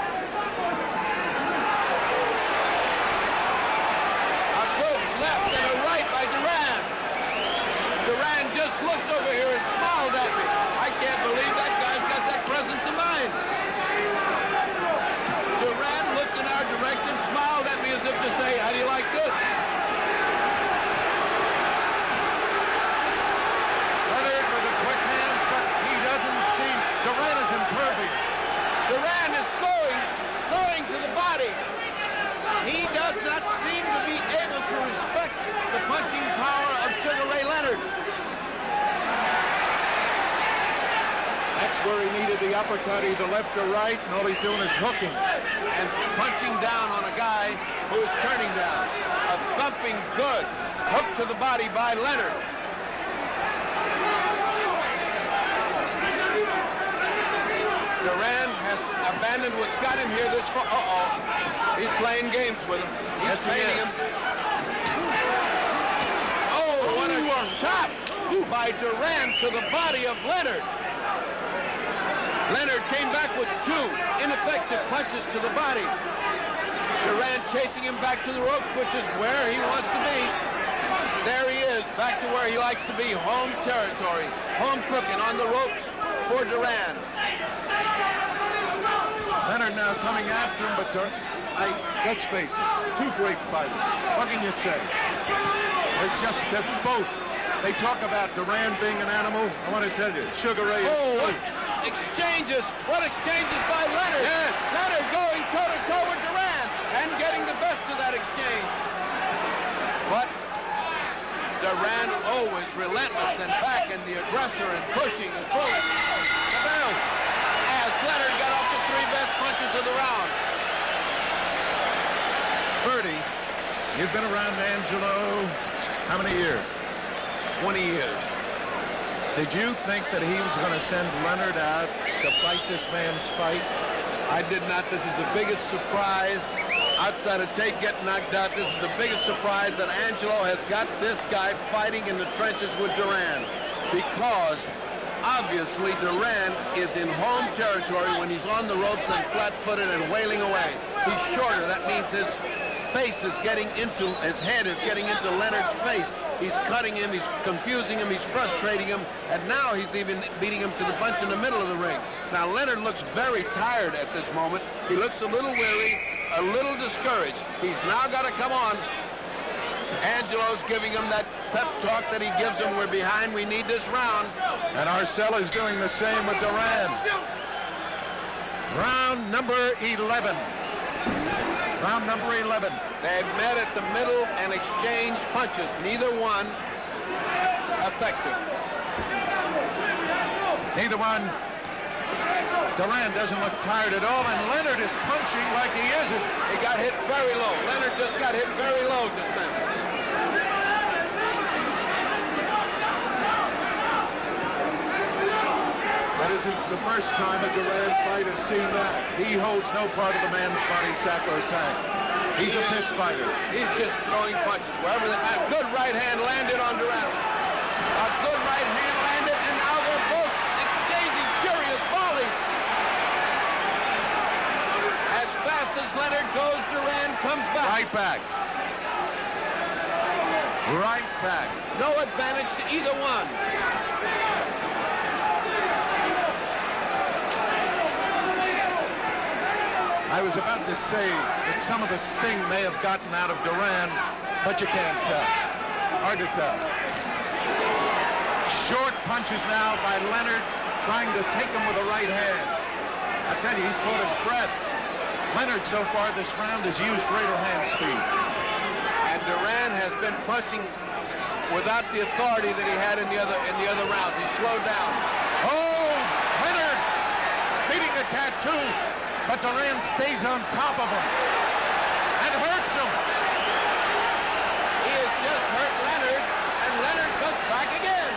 A good left and a right by Duran. Duran just looked over here and smiled at me. I can't believe that guy's got that presence of mind. Duran looked in our direction, smiled at me as if to say, how do you like this? Leonard with the quick hands, but he doesn't seem... Duran is impervious. Duran is going to the body. He does not seem to be able to respect the punching power of Sugar Ray Leonard. That's where he needed the uppercut, either left or right, and all he's doing is hooking. And punching down on a guy who is turning down. A thumping good hook to the body by Leonard. Duran has abandoned what's got him here this far. He's playing games with him. He's painting him. Oh, what a shot by Duran to the body of Leonard. Leonard came back with two ineffective punches to the body. Duran chasing him back to the ropes, which is where he wants to be. There he is, back to where he likes to be, home territory. Home cooking on the ropes for Duran. Leonard now coming after him, but let's face it, two great fighters. What can you say? They're both. They talk about Duran being an animal. I want to tell you, Sugar Ray is... What exchanges by Leonard. Yes. Leonard going toe-to-toe with Duran and getting the best of that exchange. But Duran always relentless and back and the aggressor and pushing and pulling. As Leonard got off the three best punches of the round. Bertie, you've been around Angelo how many years? 20 years. Did you think that he was going to send Leonard out to fight this man's fight? I did not. This is the biggest surprise. Outside of Tate getting knocked out, this is the biggest surprise that Angelo has got this guy fighting in the trenches with Duran. Because obviously Duran is in home territory when he's on the ropes and flat-footed and wailing away. He's shorter. That means his face is getting into, his head is getting into Leonard's face. He's cutting him, he's confusing him, he's frustrating him, and now he's even beating him to the punch in the middle of the ring. Now, Leonard looks very tired at this moment. He looks a little weary, a little discouraged. He's now got to come on. Angelo's giving him that pep talk that he gives him. We're behind, we need this round. And Arcel is doing the same with Duran. Round number 11. Round number 11. They met at the middle and exchanged punches. Neither one effective. Neither one. Duran doesn't look tired at all, and Leonard is punching like he isn't. He got hit very low. Leonard just got hit very low just then. That isn't the first time a Duran fight has seen that. He holds no part of the man's body sacrosanct. He's a pit fighter. He's just throwing punches. Wherever a good right hand landed on Duran. A good right hand landed, and now they're both exchanging furious volleys. As fast as Leonard goes, Duran comes back. Right back. Right back. No advantage to either one. I was about to say that some of the sting may have gotten out of Duran, but you can't tell. Hard to tell. Short punches now by Leonard, trying to take him with the right hand. I tell you, he's caught his breath. Leonard, so far this round, has used greater hand speed. And Duran has been punching without the authority that he had in the other rounds. He slowed down. Oh, Leonard beating a tattoo. But Duran stays on top of him and hurts him. He has just hurt Leonard, and Leonard comes back again.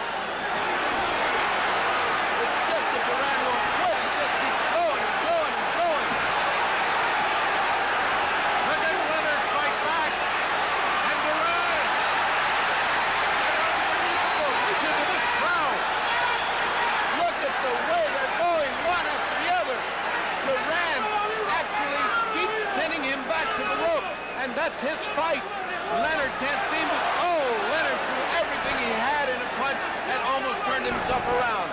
It's just that Duran won't quit. He just keeps going and going and going. Look at Leonard fight back. And Duran. Reach into this crowd. Look at the way they're going, one after the other. Duran actually keeps pinning him back to the ropes, and that's his fight. Leonard can't seem to... Oh, Leonard threw everything he had in a punch and almost turned himself around.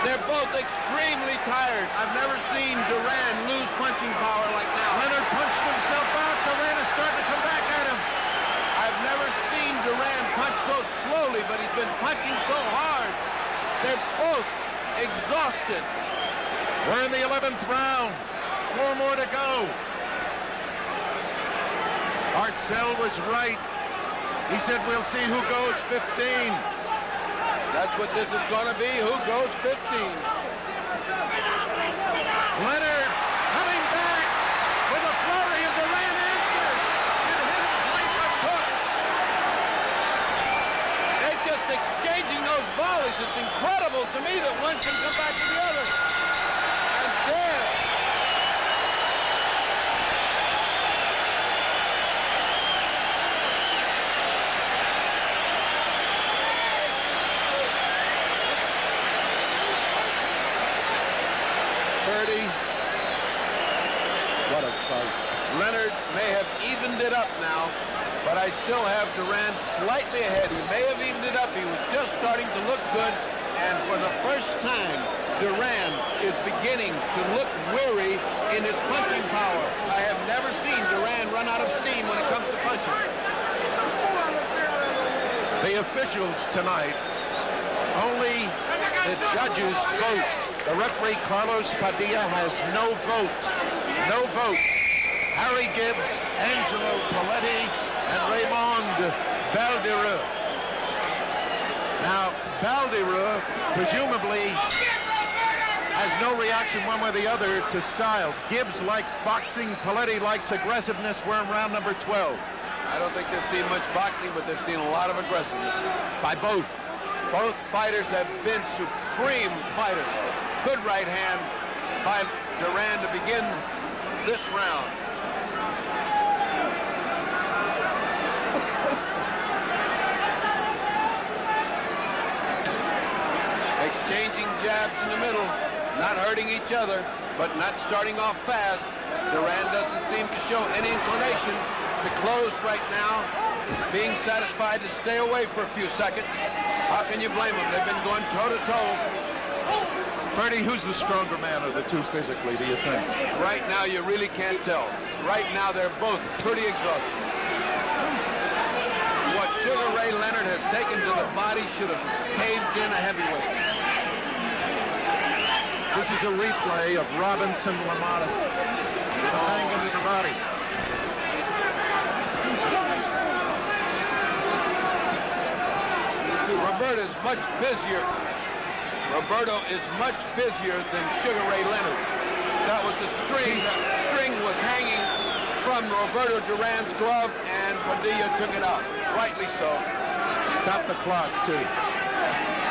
They're both extremely tired. I've never seen Duran lose punching power like now. Leonard punched himself out. Duran is starting to come back at him. I've never seen Duran punch so slowly, but he's been punching so hard. They're both exhausted. We're in the 11th round. 4 more to go. Arcel was right. He said we'll see who goes 15. That's what this is going to be. Who goes 15? Leonard coming back with a flurry, and Duran answered and hit him point of hook. They're just exchanging those volleys. It's incredible to me that one can come back to the other. And there. What a fight. Leonard may have evened it up now, but I still have Duran slightly ahead. He may have evened it up. He was just starting to look good, and for the first time, Duran is beginning to look weary in his punching power. I have never seen Duran run out of steam when it comes to punching. The officials tonight, only the judges vote. The referee, Carlos Padilla, has no vote. No vote. Harry Gibbs, Angelo Paletti, and Raymond Baldereux. Now, Baldereux presumably has no reaction one way or the other to Styles. Gibbs likes boxing. Paletti likes aggressiveness. We're in round number 12. I don't think they've seen much boxing, but they've seen a lot of aggressiveness. By both. Both fighters have been supreme fighters. Good right hand by Duran to begin this round. Exchanging jabs in the middle, not hurting each other, but not starting off fast. Duran doesn't seem to show any inclination to close right now. being satisfied to stay away for a few seconds. How can you blame them? They've been going toe-to-toe. Bertie, who's the stronger man of the two physically, do you think? Right now, you really can't tell. Right now, they're both pretty exhausted. What Sugar Ray Leonard has taken to the body should have caved in a heavyweight. This is a replay of Robinson LaMotta hanging to the body. Roberto is much busier. Roberto is much busier than Sugar Ray Leonard. That was the string. The string was hanging from Roberto Duran's glove, and Padilla took it out. Rightly so. Stop the clock, too.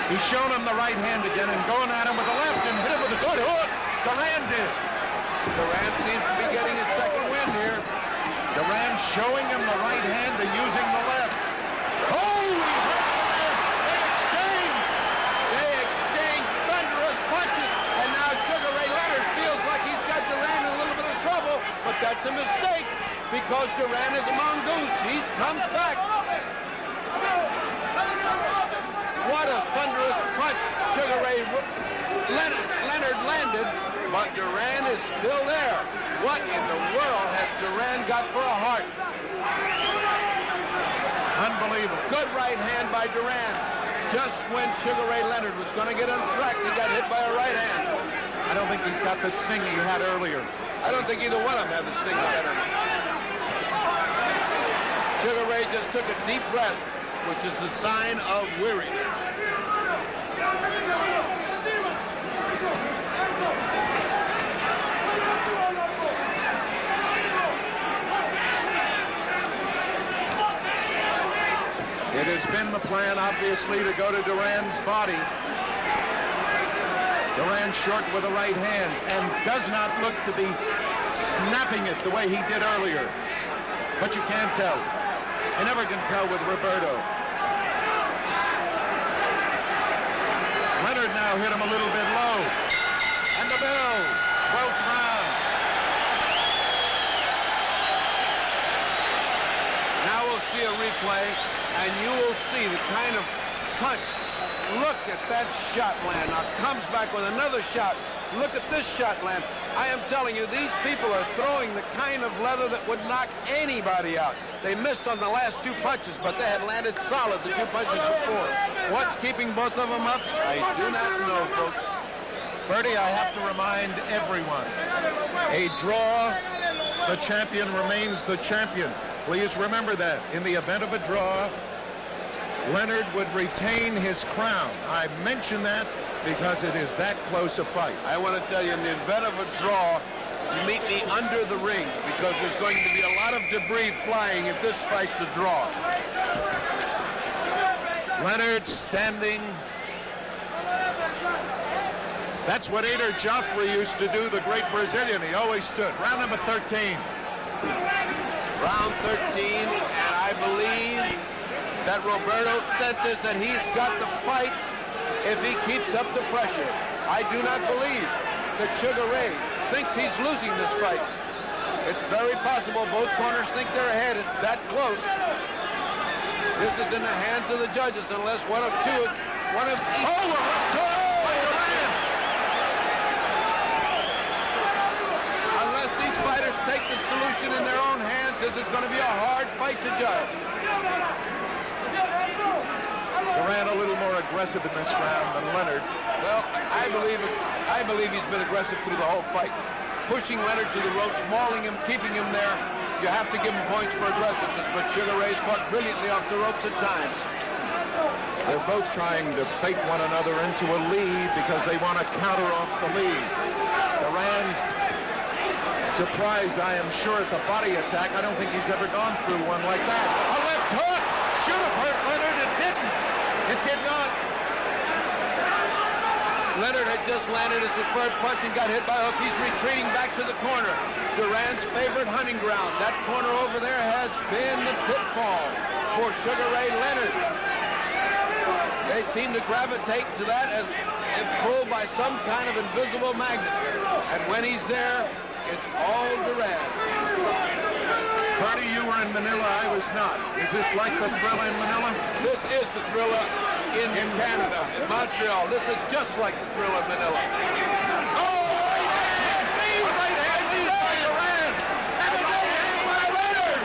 He's shown him the right hand again and going at him with the left and hit him with a good hook. Duran did. Duran seems to be getting his second win here. Duran showing him the right hand and using the left. Oh, he hurt the left. They exchanged. They exchanged thunderous punches, and now Sugar Ray Leonard feels like he's got Duran in a little bit of trouble, but that's a mistake because Duran is a mongoose. He comes back. What a thunderous punch Sugar Ray Leonard landed, but Duran is still there. What in the world has Duran got for a heart? Unbelievable. Good right hand by Duran. Just when Sugar Ray Leonard was going to get untracked, he got hit by a right hand. I don't think he's got the sting he had earlier. I don't think either one of them have the sting he had on him. Sugar Ray just took a deep breath, which is a sign of weariness. It has been the plan, obviously, to go to Duran's body. Duran short with a right hand and does not look to be snapping it the way he did earlier. But you can't tell. You never can tell with Roberto. Leonard now hit him a little bit low. And the bell, 12th round. Now we'll see a replay, and you will see the kind of punch. Look at that shot land. Now comes back with another shot. Look at this shot land. I am telling you, these people are throwing the kind of leather that would knock anybody out. They missed on the last two punches, but they had landed solid the two punches before. What's keeping both of them up? I do not know, folks. Bertie, I have to remind everyone, a draw, the champion remains the champion. Please remember that. In the event of a draw, Leonard would retain his crown. I mention that because it is that close a fight. I want to tell you, in the event of a draw, you meet me under the ring because there's going to be a lot of debris flying if this fight's a draw. Leonard standing. That's what Ader Joffrey used to do, the great Brazilian. He always stood. Round number 13. Round 13, and I believe that Roberto senses that he's got the fight if he keeps up the pressure. I do not believe that Sugar Ray thinks he's losing this fight. It's very possible both corners think they're ahead. It's that close. This is in the hands of the judges unless one of each. Oh, a left hook by Duran. Unless these fighters take the solution in their own hands, this is going to be a hard fight to judge. Duran a little more aggressive in this round than Leonard. Well, I believe he's been aggressive through the whole fight. Pushing Leonard to the ropes, mauling him, keeping him there. You have to give him points for aggressiveness, but Sugar Ray's fought brilliantly off the ropes at times. They're both trying to fake one another into a lead because they want to counter off the lead. Duran surprised, I am sure, at the body attack. I don't think he's ever gone through one like that. A left hook! Should have hurt Leonard. It didn't. It did not. Leonard had just landed his third punch and got hit by a hook. He's retreating back to the corner. Duran's favorite hunting ground. That corner over there has been the pitfall for Sugar Ray Leonard. They seem to gravitate to that as if pulled by some kind of invisible magnet. And when he's there, it's all Duran. Freddie, you were in Manila. I was not. Is this like the Thrilla in Manila? This is the Thrilla in Canada, in Montreal. This is just like the Thrilla in Manila. Oh, a right hand lead by Duran. And a right hand by Leonard.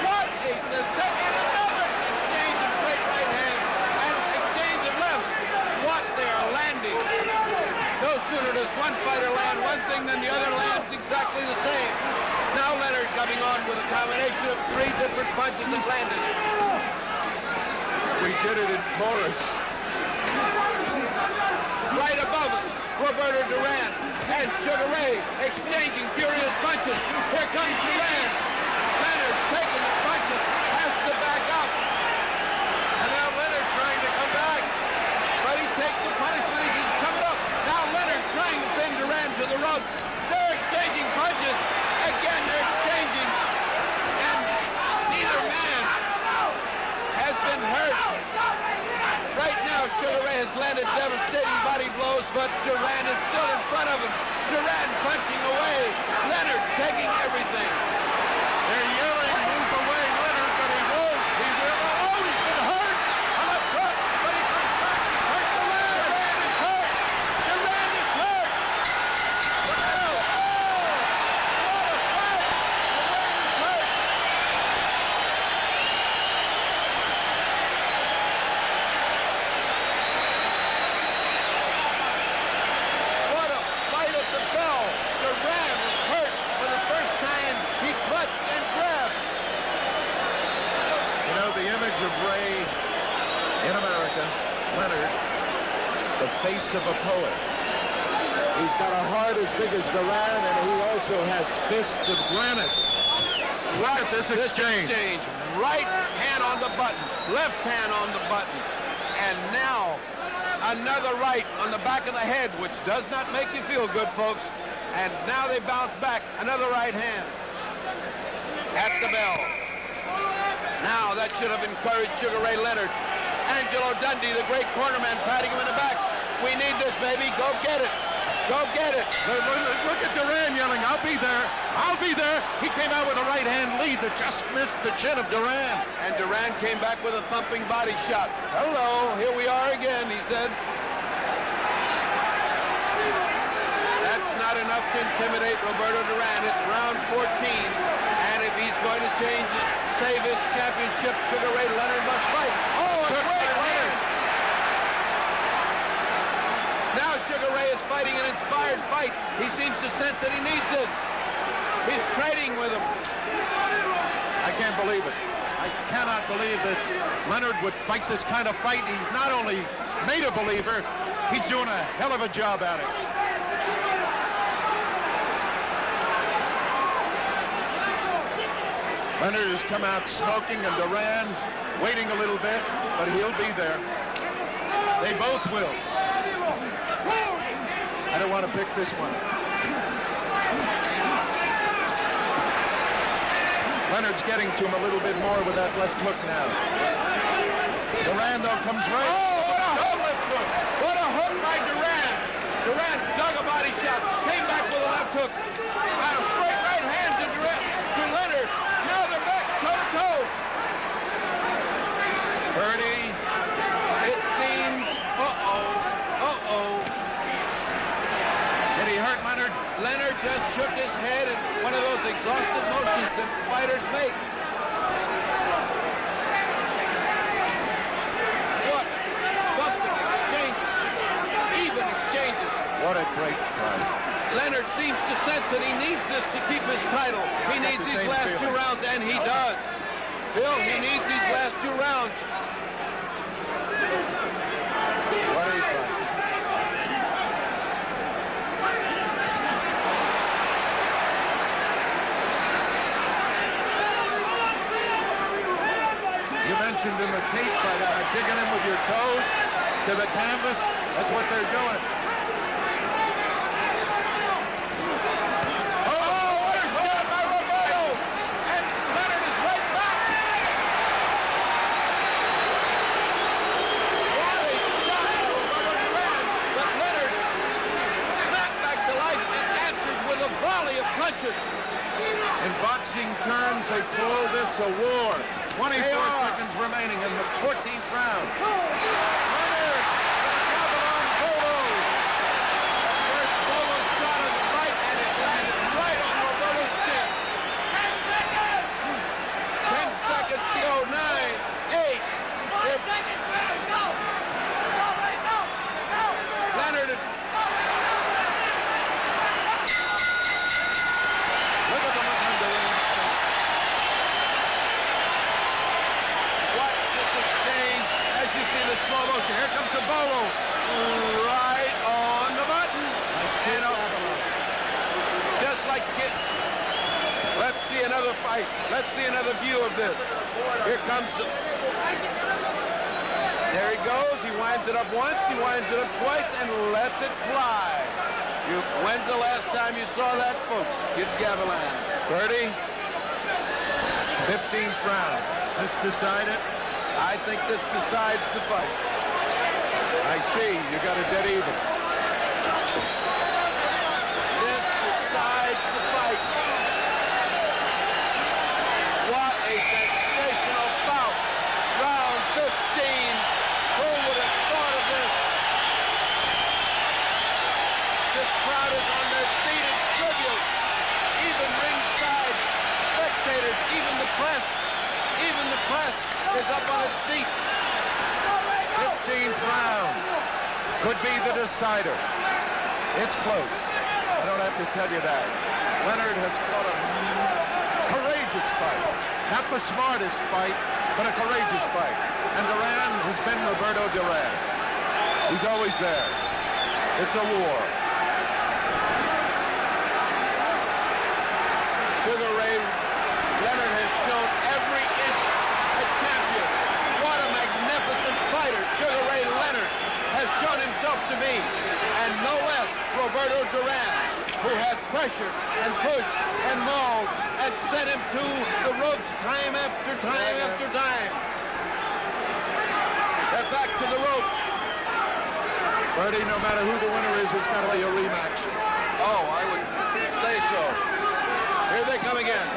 What a sensation. Another exchange of straight right hands and exchange of lefts. What they are landing. No sooner does one fighter land one thing than the other lands exactly the same. Now Leonard coming on with a combination of 3 different punches that landed. We did it in chorus. Right above us, Roberto Duran and Sugar Ray exchanging furious punches. Here comes Duran. Leonard taking the punches, has to back up. And now Leonard trying to come back. But he takes the punishment as he's coming up. Now Leonard trying to pin Duran to the ropes. They're exchanging punches. Again, they're exchanging. And neither man has been hurt. Right now, Sugar Ray has landed devastating body blows, but Duran is still in front of him. Duran punching away. Leonard taking everything. They're yelling, move away, Leonard, but he won't. He will. Oh, he's been hurt. On the front, but he comes back. He's hurt the leg. Duran is hurt. Duran is hurt. Wow. What a fight. Duran is hurt. What a fight at the bell. Duran was hurt for the first time. He clutched and grabbed. You know, the image of Ray in America, Leonard, the face of a poet. He's got a heart as big as Duran, and he also has fists of granite. Look at this exchange. Right hand on the button, left hand on the button. And now another right on the back of the head, which does not make you feel good, folks. And now they bounce back. Another right hand at the bell. Now that should have encouraged Sugar Ray Leonard. Angelo Dundee, the great cornerman, patting him in the back. We need this, baby. Go get it. Go get it. Look at Duran yelling, I'll be there. I'll be there. He came out with a right hand lead that just missed the chin of Duran. And Duran came back with a thumping body shot. Hello, here we are again, he said. That's not enough to intimidate Roberto Duran. It's round 14. And if he's going to save his championship, Sugar Ray Leonard must fight. Oh, a great hand. Now Sugar Ray is fighting an inspired fight. He seems to sense that he needs this. He's trading with him. I can't believe it. I cannot believe that Leonard would fight this kind of fight. He's not only made a believer, he's doing a hell of a job at it. Leonard has come out smoking, and Duran waiting a little bit, but he'll be there. They both will. I don't want to pick this one. Leonard's getting to him a little bit more with that left hook now. Duran, though, comes right. Oh, what a hook left hook. What a hook by Duran. Duran dug a body shot, came back with a left hook. And a straight right hand to Leonard. Now they're back toe-to-toe. Purdy. It seems, Did he hurt Leonard? Leonard just shook his head in one of those exhausted motions that fighters make. What? Bumping exchanges. Even exchanges. What a great fight. Leonard seems to sense that he needs this to keep his title. He needs these last 2 rounds, and he does. Bill, he needs these last 2 rounds. What a fight. You mentioned in the tape fight, digging him with your toes to the canvas. That's what they're doing. Oh, what a shot by Roberto! And Leonard is right back. What a shot by Roberto Duran! But Leonard snapped back to life and answered with a volley of punches. In boxing terms, they call this a war. 24 seconds remaining in the 14th round. Leonard, Gavilan Bolo. First Bolo shot on the right, and it landed right on Roberto's chin. 10 seconds! 10 seconds to go. 9, 8. 5 seconds, Leonard, go! Go, Ray, go! Go! Leonard. Look at the look on Duran's face. Watch this exchange as you see the slow motion. Here comes the Bolo. Right on the button. And just like Kid. Let's see another fight. Let's see another view of this. Here comes the... There he goes. He winds it up once. He winds it up twice and lets it fly. When's the last time you saw that, folks? Kid Gavilan. 30. 15th round. This decided? I think this decides the fight. I see. You got a dead even. This decides the fight. What a sensational bout. Round 15. Who would have thought of this? This crowd is on their feet in tribute. Even ringside spectators, even the press is up on its feet. 15th round could be the decider. It's close. I don't have to tell you that. Leonard has fought a courageous fight. Not the smartest fight, but a courageous fight. And Duran has been Roberto Duran. He's always there. It's a war. Sugar Ray Leonard has shown every inch a champion. What a magnificent fighter Sugar Ray Leonard has shown himself to be. And no less Roberto Duran, who has pressured and pushed and mauled and sent him to the ropes time after time after time. They're back to the ropes. Freddie, no matter who the winner is, it's got to be a rematch. Oh, I would say so. Here they come again.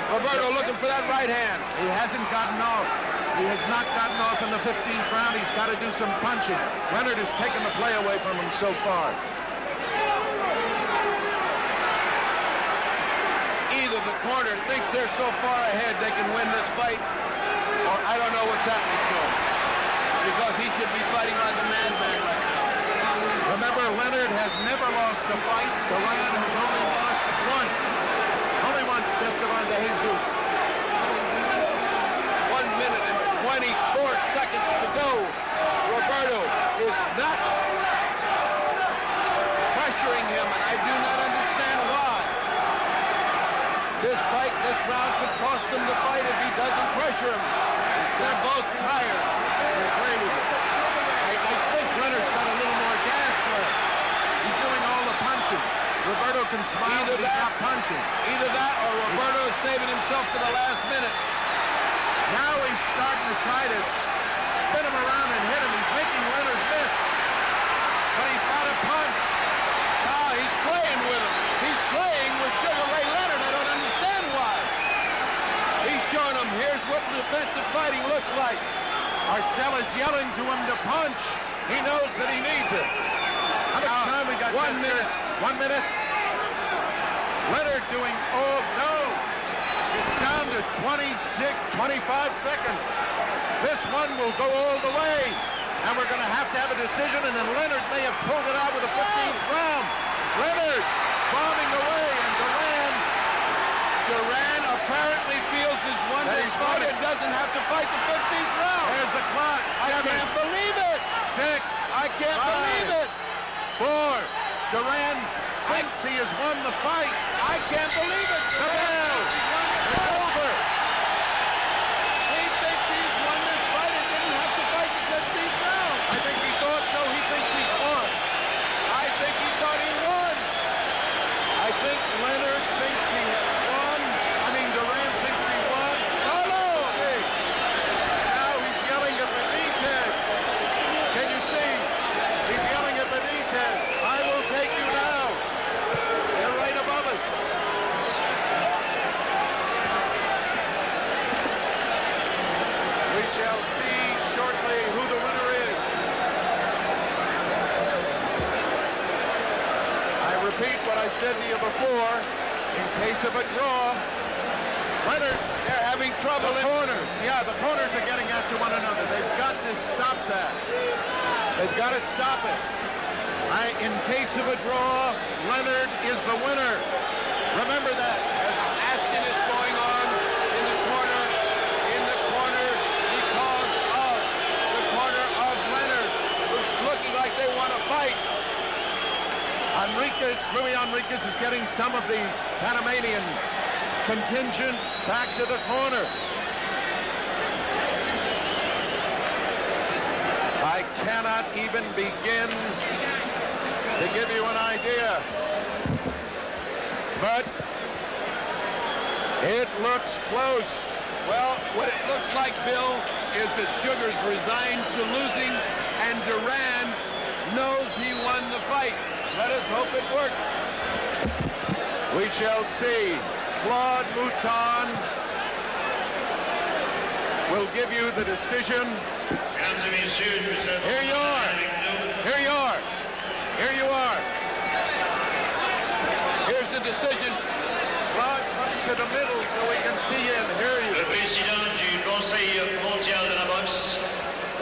Roberto looking for that right hand. He hasn't gotten off. He has not gotten off in the 15th round. He's got to do some punching. Leonard has taken the play away from him so far. Either the corner thinks they're so far ahead they can win this fight, or I don't know what's happening to him. Because he should be fighting like a man-man right now. Remember, Leonard has never lost a fight. Duran has only lost once. Only once, Esteban de Jesus. 1 minute and 24 seconds to go. Roberto is not pressuring him, and I do not understand why. This fight, this round could cost him the fight if he doesn't pressure him. They're both tired. I agree with you. I think Leonard's got a little more gas left. He's doing all the punching. Roberto can smile, but he's not punching. Either that or Roberto is saving himself for the last minute. Now he's starting to try to spin him around and hit him. He's making Leonard miss. But he's got to punch. Ah, he's playing with him. He's playing with Sugar Ray Leonard. I don't understand why. He's showing him, here's what defensive fighting looks like. Arcella's yelling to him to punch. He knows that he needs it. How much time we got? 1 minute. 1 minute. Leonard doing, oh no. It's down to 25 seconds. This one will go all the way. And we're going to have a decision, and then Leonard may have pulled it out with the 15th round. Leonard bombing away, and Duran apparently feels he's won this fight and doesn't have to fight the 15th round. There's the clock. 7. I can't believe it. 6. I can't believe it. 4. Duran thinks he has won the fight. I can't believe it. The bell. It's over. He thinks he's won this fight and didn't have to fight the 15th round. I think he thought so. He thinks he's won. I think he thought he won. I think Leonard thinks he won. I mean, Duran thinks he won. Oh, no. See. Now he's yelling at Benitez. Can you see? He's yelling at Benitez. I will take you now. They're right above us. said to you before, in case of a draw, Leonard, They're having trouble. the corners. Yeah, the corners are getting after one another. They've got to stop that. They've got to stop it. In case of a draw, Leonard is the winner. Remember that. Ashton is going on in the corner because of the corner of Leonard, who's looking like they want to fight. Louis Enriquez is getting some of the Panamanian contingent back to the corner. I cannot even begin to give you an idea. But it looks close. Well, what it looks like, Bill, is that Sugar's resigned to losing, and Duran knows he won the fight. Let us hope it works. We shall see. Claude Mouton will give you the decision. Here you are. Here you are. Here you are. Here's the decision. Claude, come to the middle so we can see you and hear you. Le président du Conseil mondial de la boxe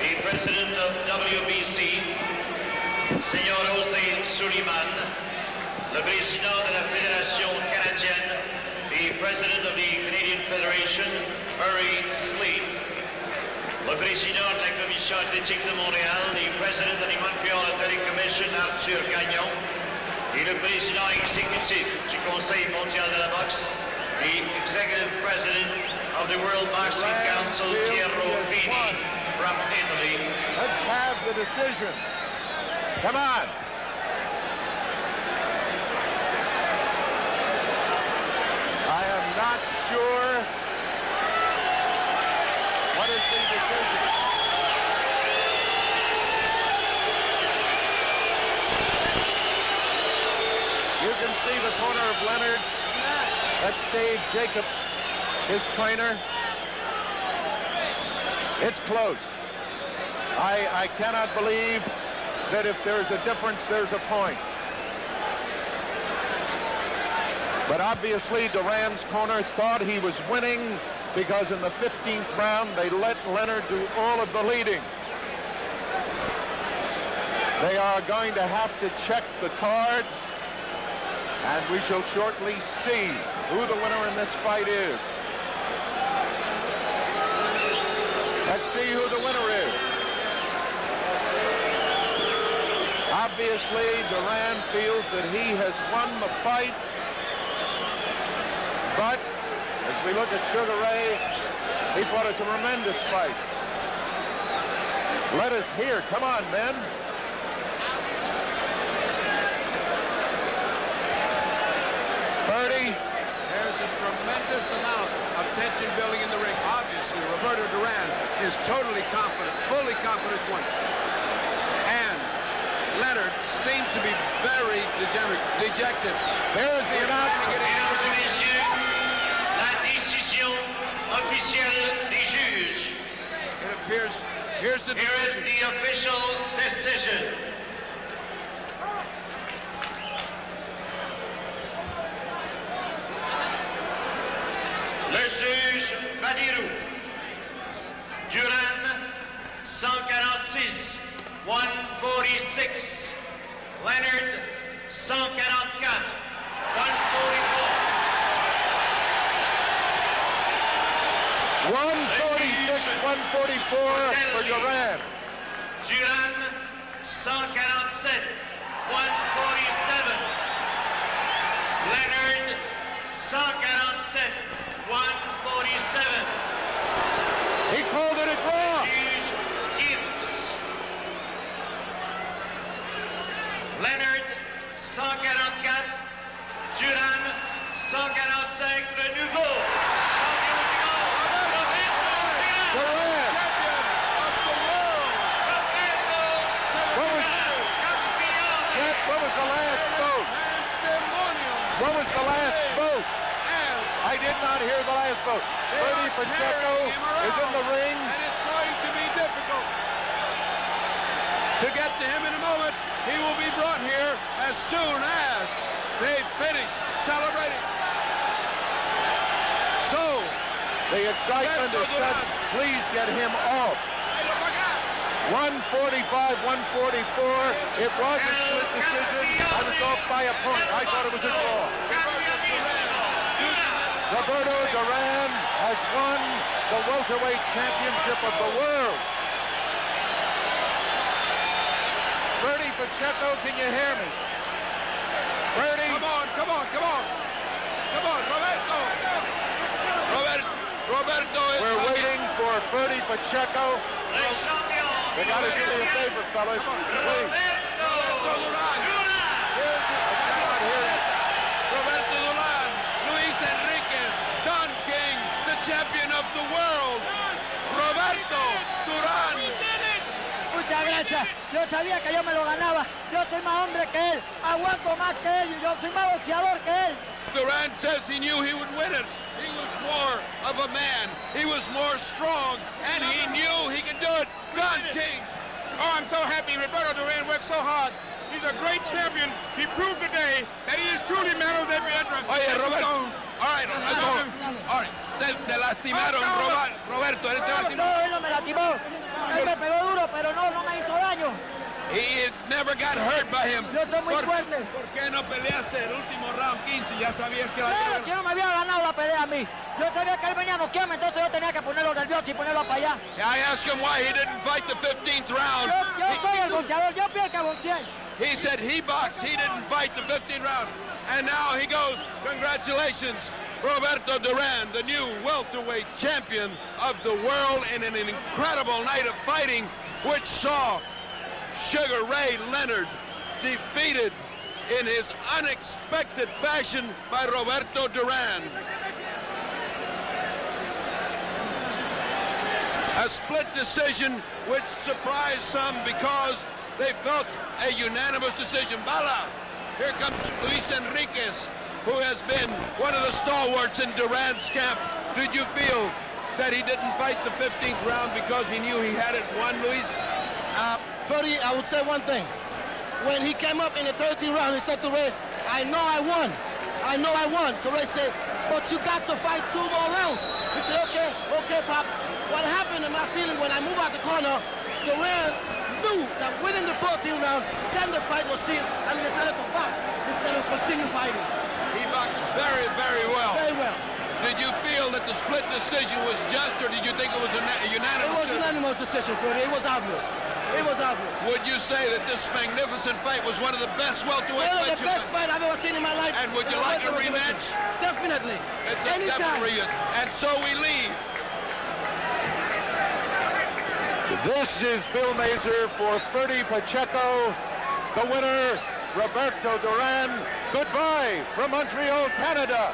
et president of WBC, Seigneur José Suleiman, le président de la Fédération canadienne et president of the Canadian Federation, Murray Sleep, le président de la Commission athlétique de Montréal et president of the Montreal Athletic Commission, Arthur Gagnon, et le président exécutif du Conseil mondial de la boxe et executive president of the World Boxing Council, Piero Vini, from Italy. Let's have the decision. Come on. I am not sure what is the decision. You can see the corner of Leonard. That's Dave Jacobs, his trainer. It's close. I cannot believe that if there's a difference, there's a point. But obviously, Duran's corner thought he was winning because in the 15th round, they let Leonard do all of the leading. They are going to have to check the card, and we shall shortly see who the winner in this fight is. Let's see who the winner is. Obviously, Duran feels that he has won the fight. But as we look at Sugar Ray, he fought a tremendous fight. Let us hear. Come on, men. Bertie. There's a tremendous amount of tension building in the ring. Obviously, Roberto Duran is totally confident, fully confident he's won. And Leonard seems to be very dejected. There's the announcement. Mesdames et messieurs, la décision officielle des juges. It appears, here's the Here is decision. the official decision. Le juge Badirou. Duran, 146, 146. Leonard, 144, 144. 146, 144 for Duran. Duran, 147, 147. Leonard, 147, 147. He called it a draw. Juge Gibbs. Leonard, 144. Duran, 145. Le nouveau champion du monde, Roberto Duran. Champion of the world. What was the last vote? Pandemonium. What was the last vote? As I did not hear the last vote. they Bertie are Pacheco carrying him around, is in the ring. and it's going to be difficult to get to him in a moment. not, he will be brought here as soon as they finish celebrating. So, the excitement is set. Please get him off. 145, 144. It was a split decision. I was off by a point. I thought it was a draw. Roberto Duran has won the welterweight championship of the world. Bertie Pacheco, can you hear me? Bertie. Come on, Roberto. Roberto is... We're waiting for Bertie Pacheco. They got to do me a favor, fellas. Please. Roberto Duran. Roberto Duran. Luis Enriquez. Don King, the champion of the world. Roberto Duran. Muchas gracias. Yo sabía que yo me lo ganaba. Yo soy más hombre que él. Aguanto más que él y yo soy más boxeador que él. Duran says he knew he would win it. He was more of a man. He was more strong, and he knew he could do it. Don King. Oh, I'm so happy. Roberto Duran worked so hard. He's a great champion. He proved today that he is truly man of every entrance. Oye, Roberto. All right, that's all. All right. Te lastimaron, Roberto. Él te lastimó. No, él no me lastimó. Él me pegó duro, pero no me hizo daño. He never got hurt by him. Yo soy muy fuerte. ¿Por qué no peleaste el último round 15? Ya sabías que... Si no me había ganado la pelea a mí. Yo sabía que él venía a noquearme, entonces yo tenía que ponerlo nervioso y ponerlo para allá. I asked him why he didn't fight the 15th round. Yo soy el boxeador, yo fui el que boxeé. He said he boxed, he didn't fight the 15th round. And now he goes, congratulations, Roberto Duran, the new welterweight champion of the world in an incredible night of fighting, which saw Sugar Ray Leonard defeated in his unexpected fashion by Roberto Duran. A split decision which surprised some because they felt a unanimous decision. Bala, here comes Luis Enriquez, who has been one of the stalwarts in Duran's camp. Did you feel that he didn't fight the 15th round because he knew he had it won, Luis? Freddie, I would say one thing. When he came up in the 13th round, he said to Ray, I know I won. I know I won. So Ray said, but you got to fight 2 more rounds. He said, okay, Pops. What happened in my feeling when I moved out the corner, Duran knew that winning the 14th round, then the fight was sealed, and he decided to box instead of continue fighting. He boxed very, very well. Very well. Did you feel that the split decision was just, or did you think it was a unanimous? It was a unanimous decision, Freddie. It was obvious. It was obvious. Would you say that this magnificent fight was one of the best welterweight One of fights? the best fight I've ever seen in my life. And would you like a rematch? Definitely. Anytime. And so we leave. This is Bill Mazer for Bertie Pacheco. The winner, Roberto Duran. Goodbye from Montreal, Canada.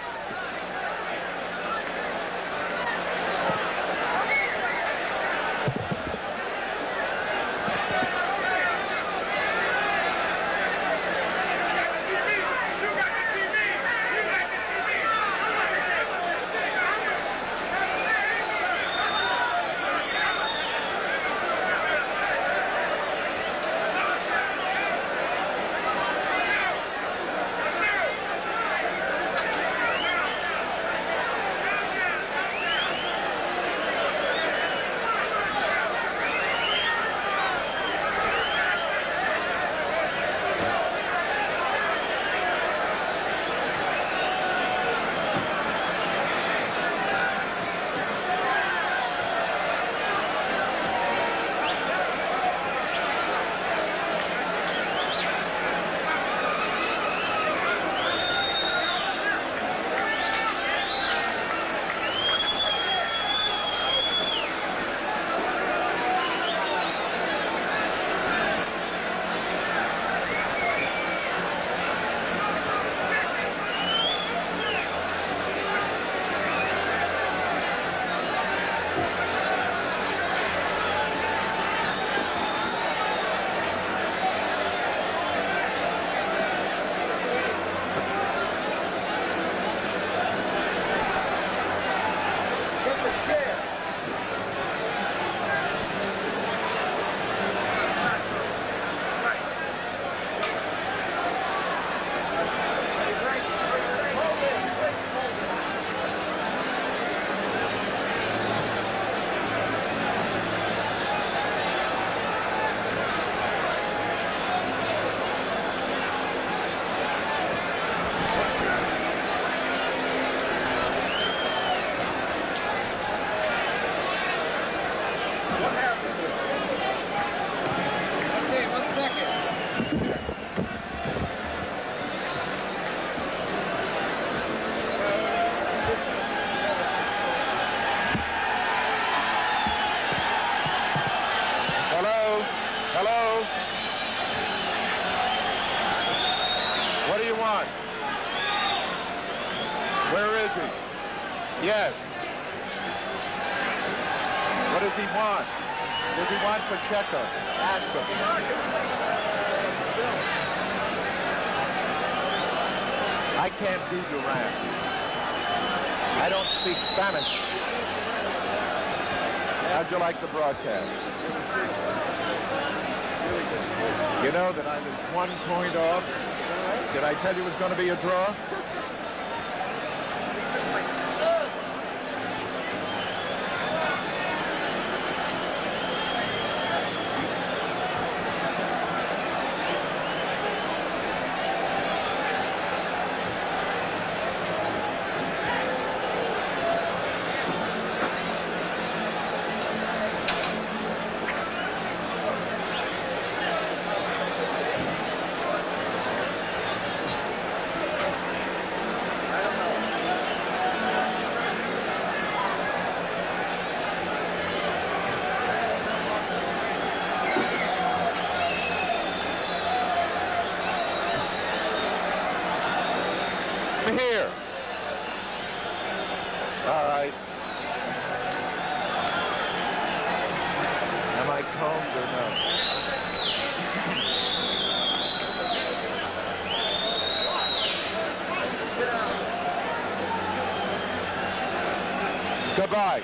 want? Where is he? Yes. What does he want? Does he want Pacheco? Ask him. I can't do Duran. I don't speak Spanish. How'd you like the broadcast? You know that I was 1 point off. Did I tell you it was going to be a draw? Here. All right. Am I combed or no? Goodbye.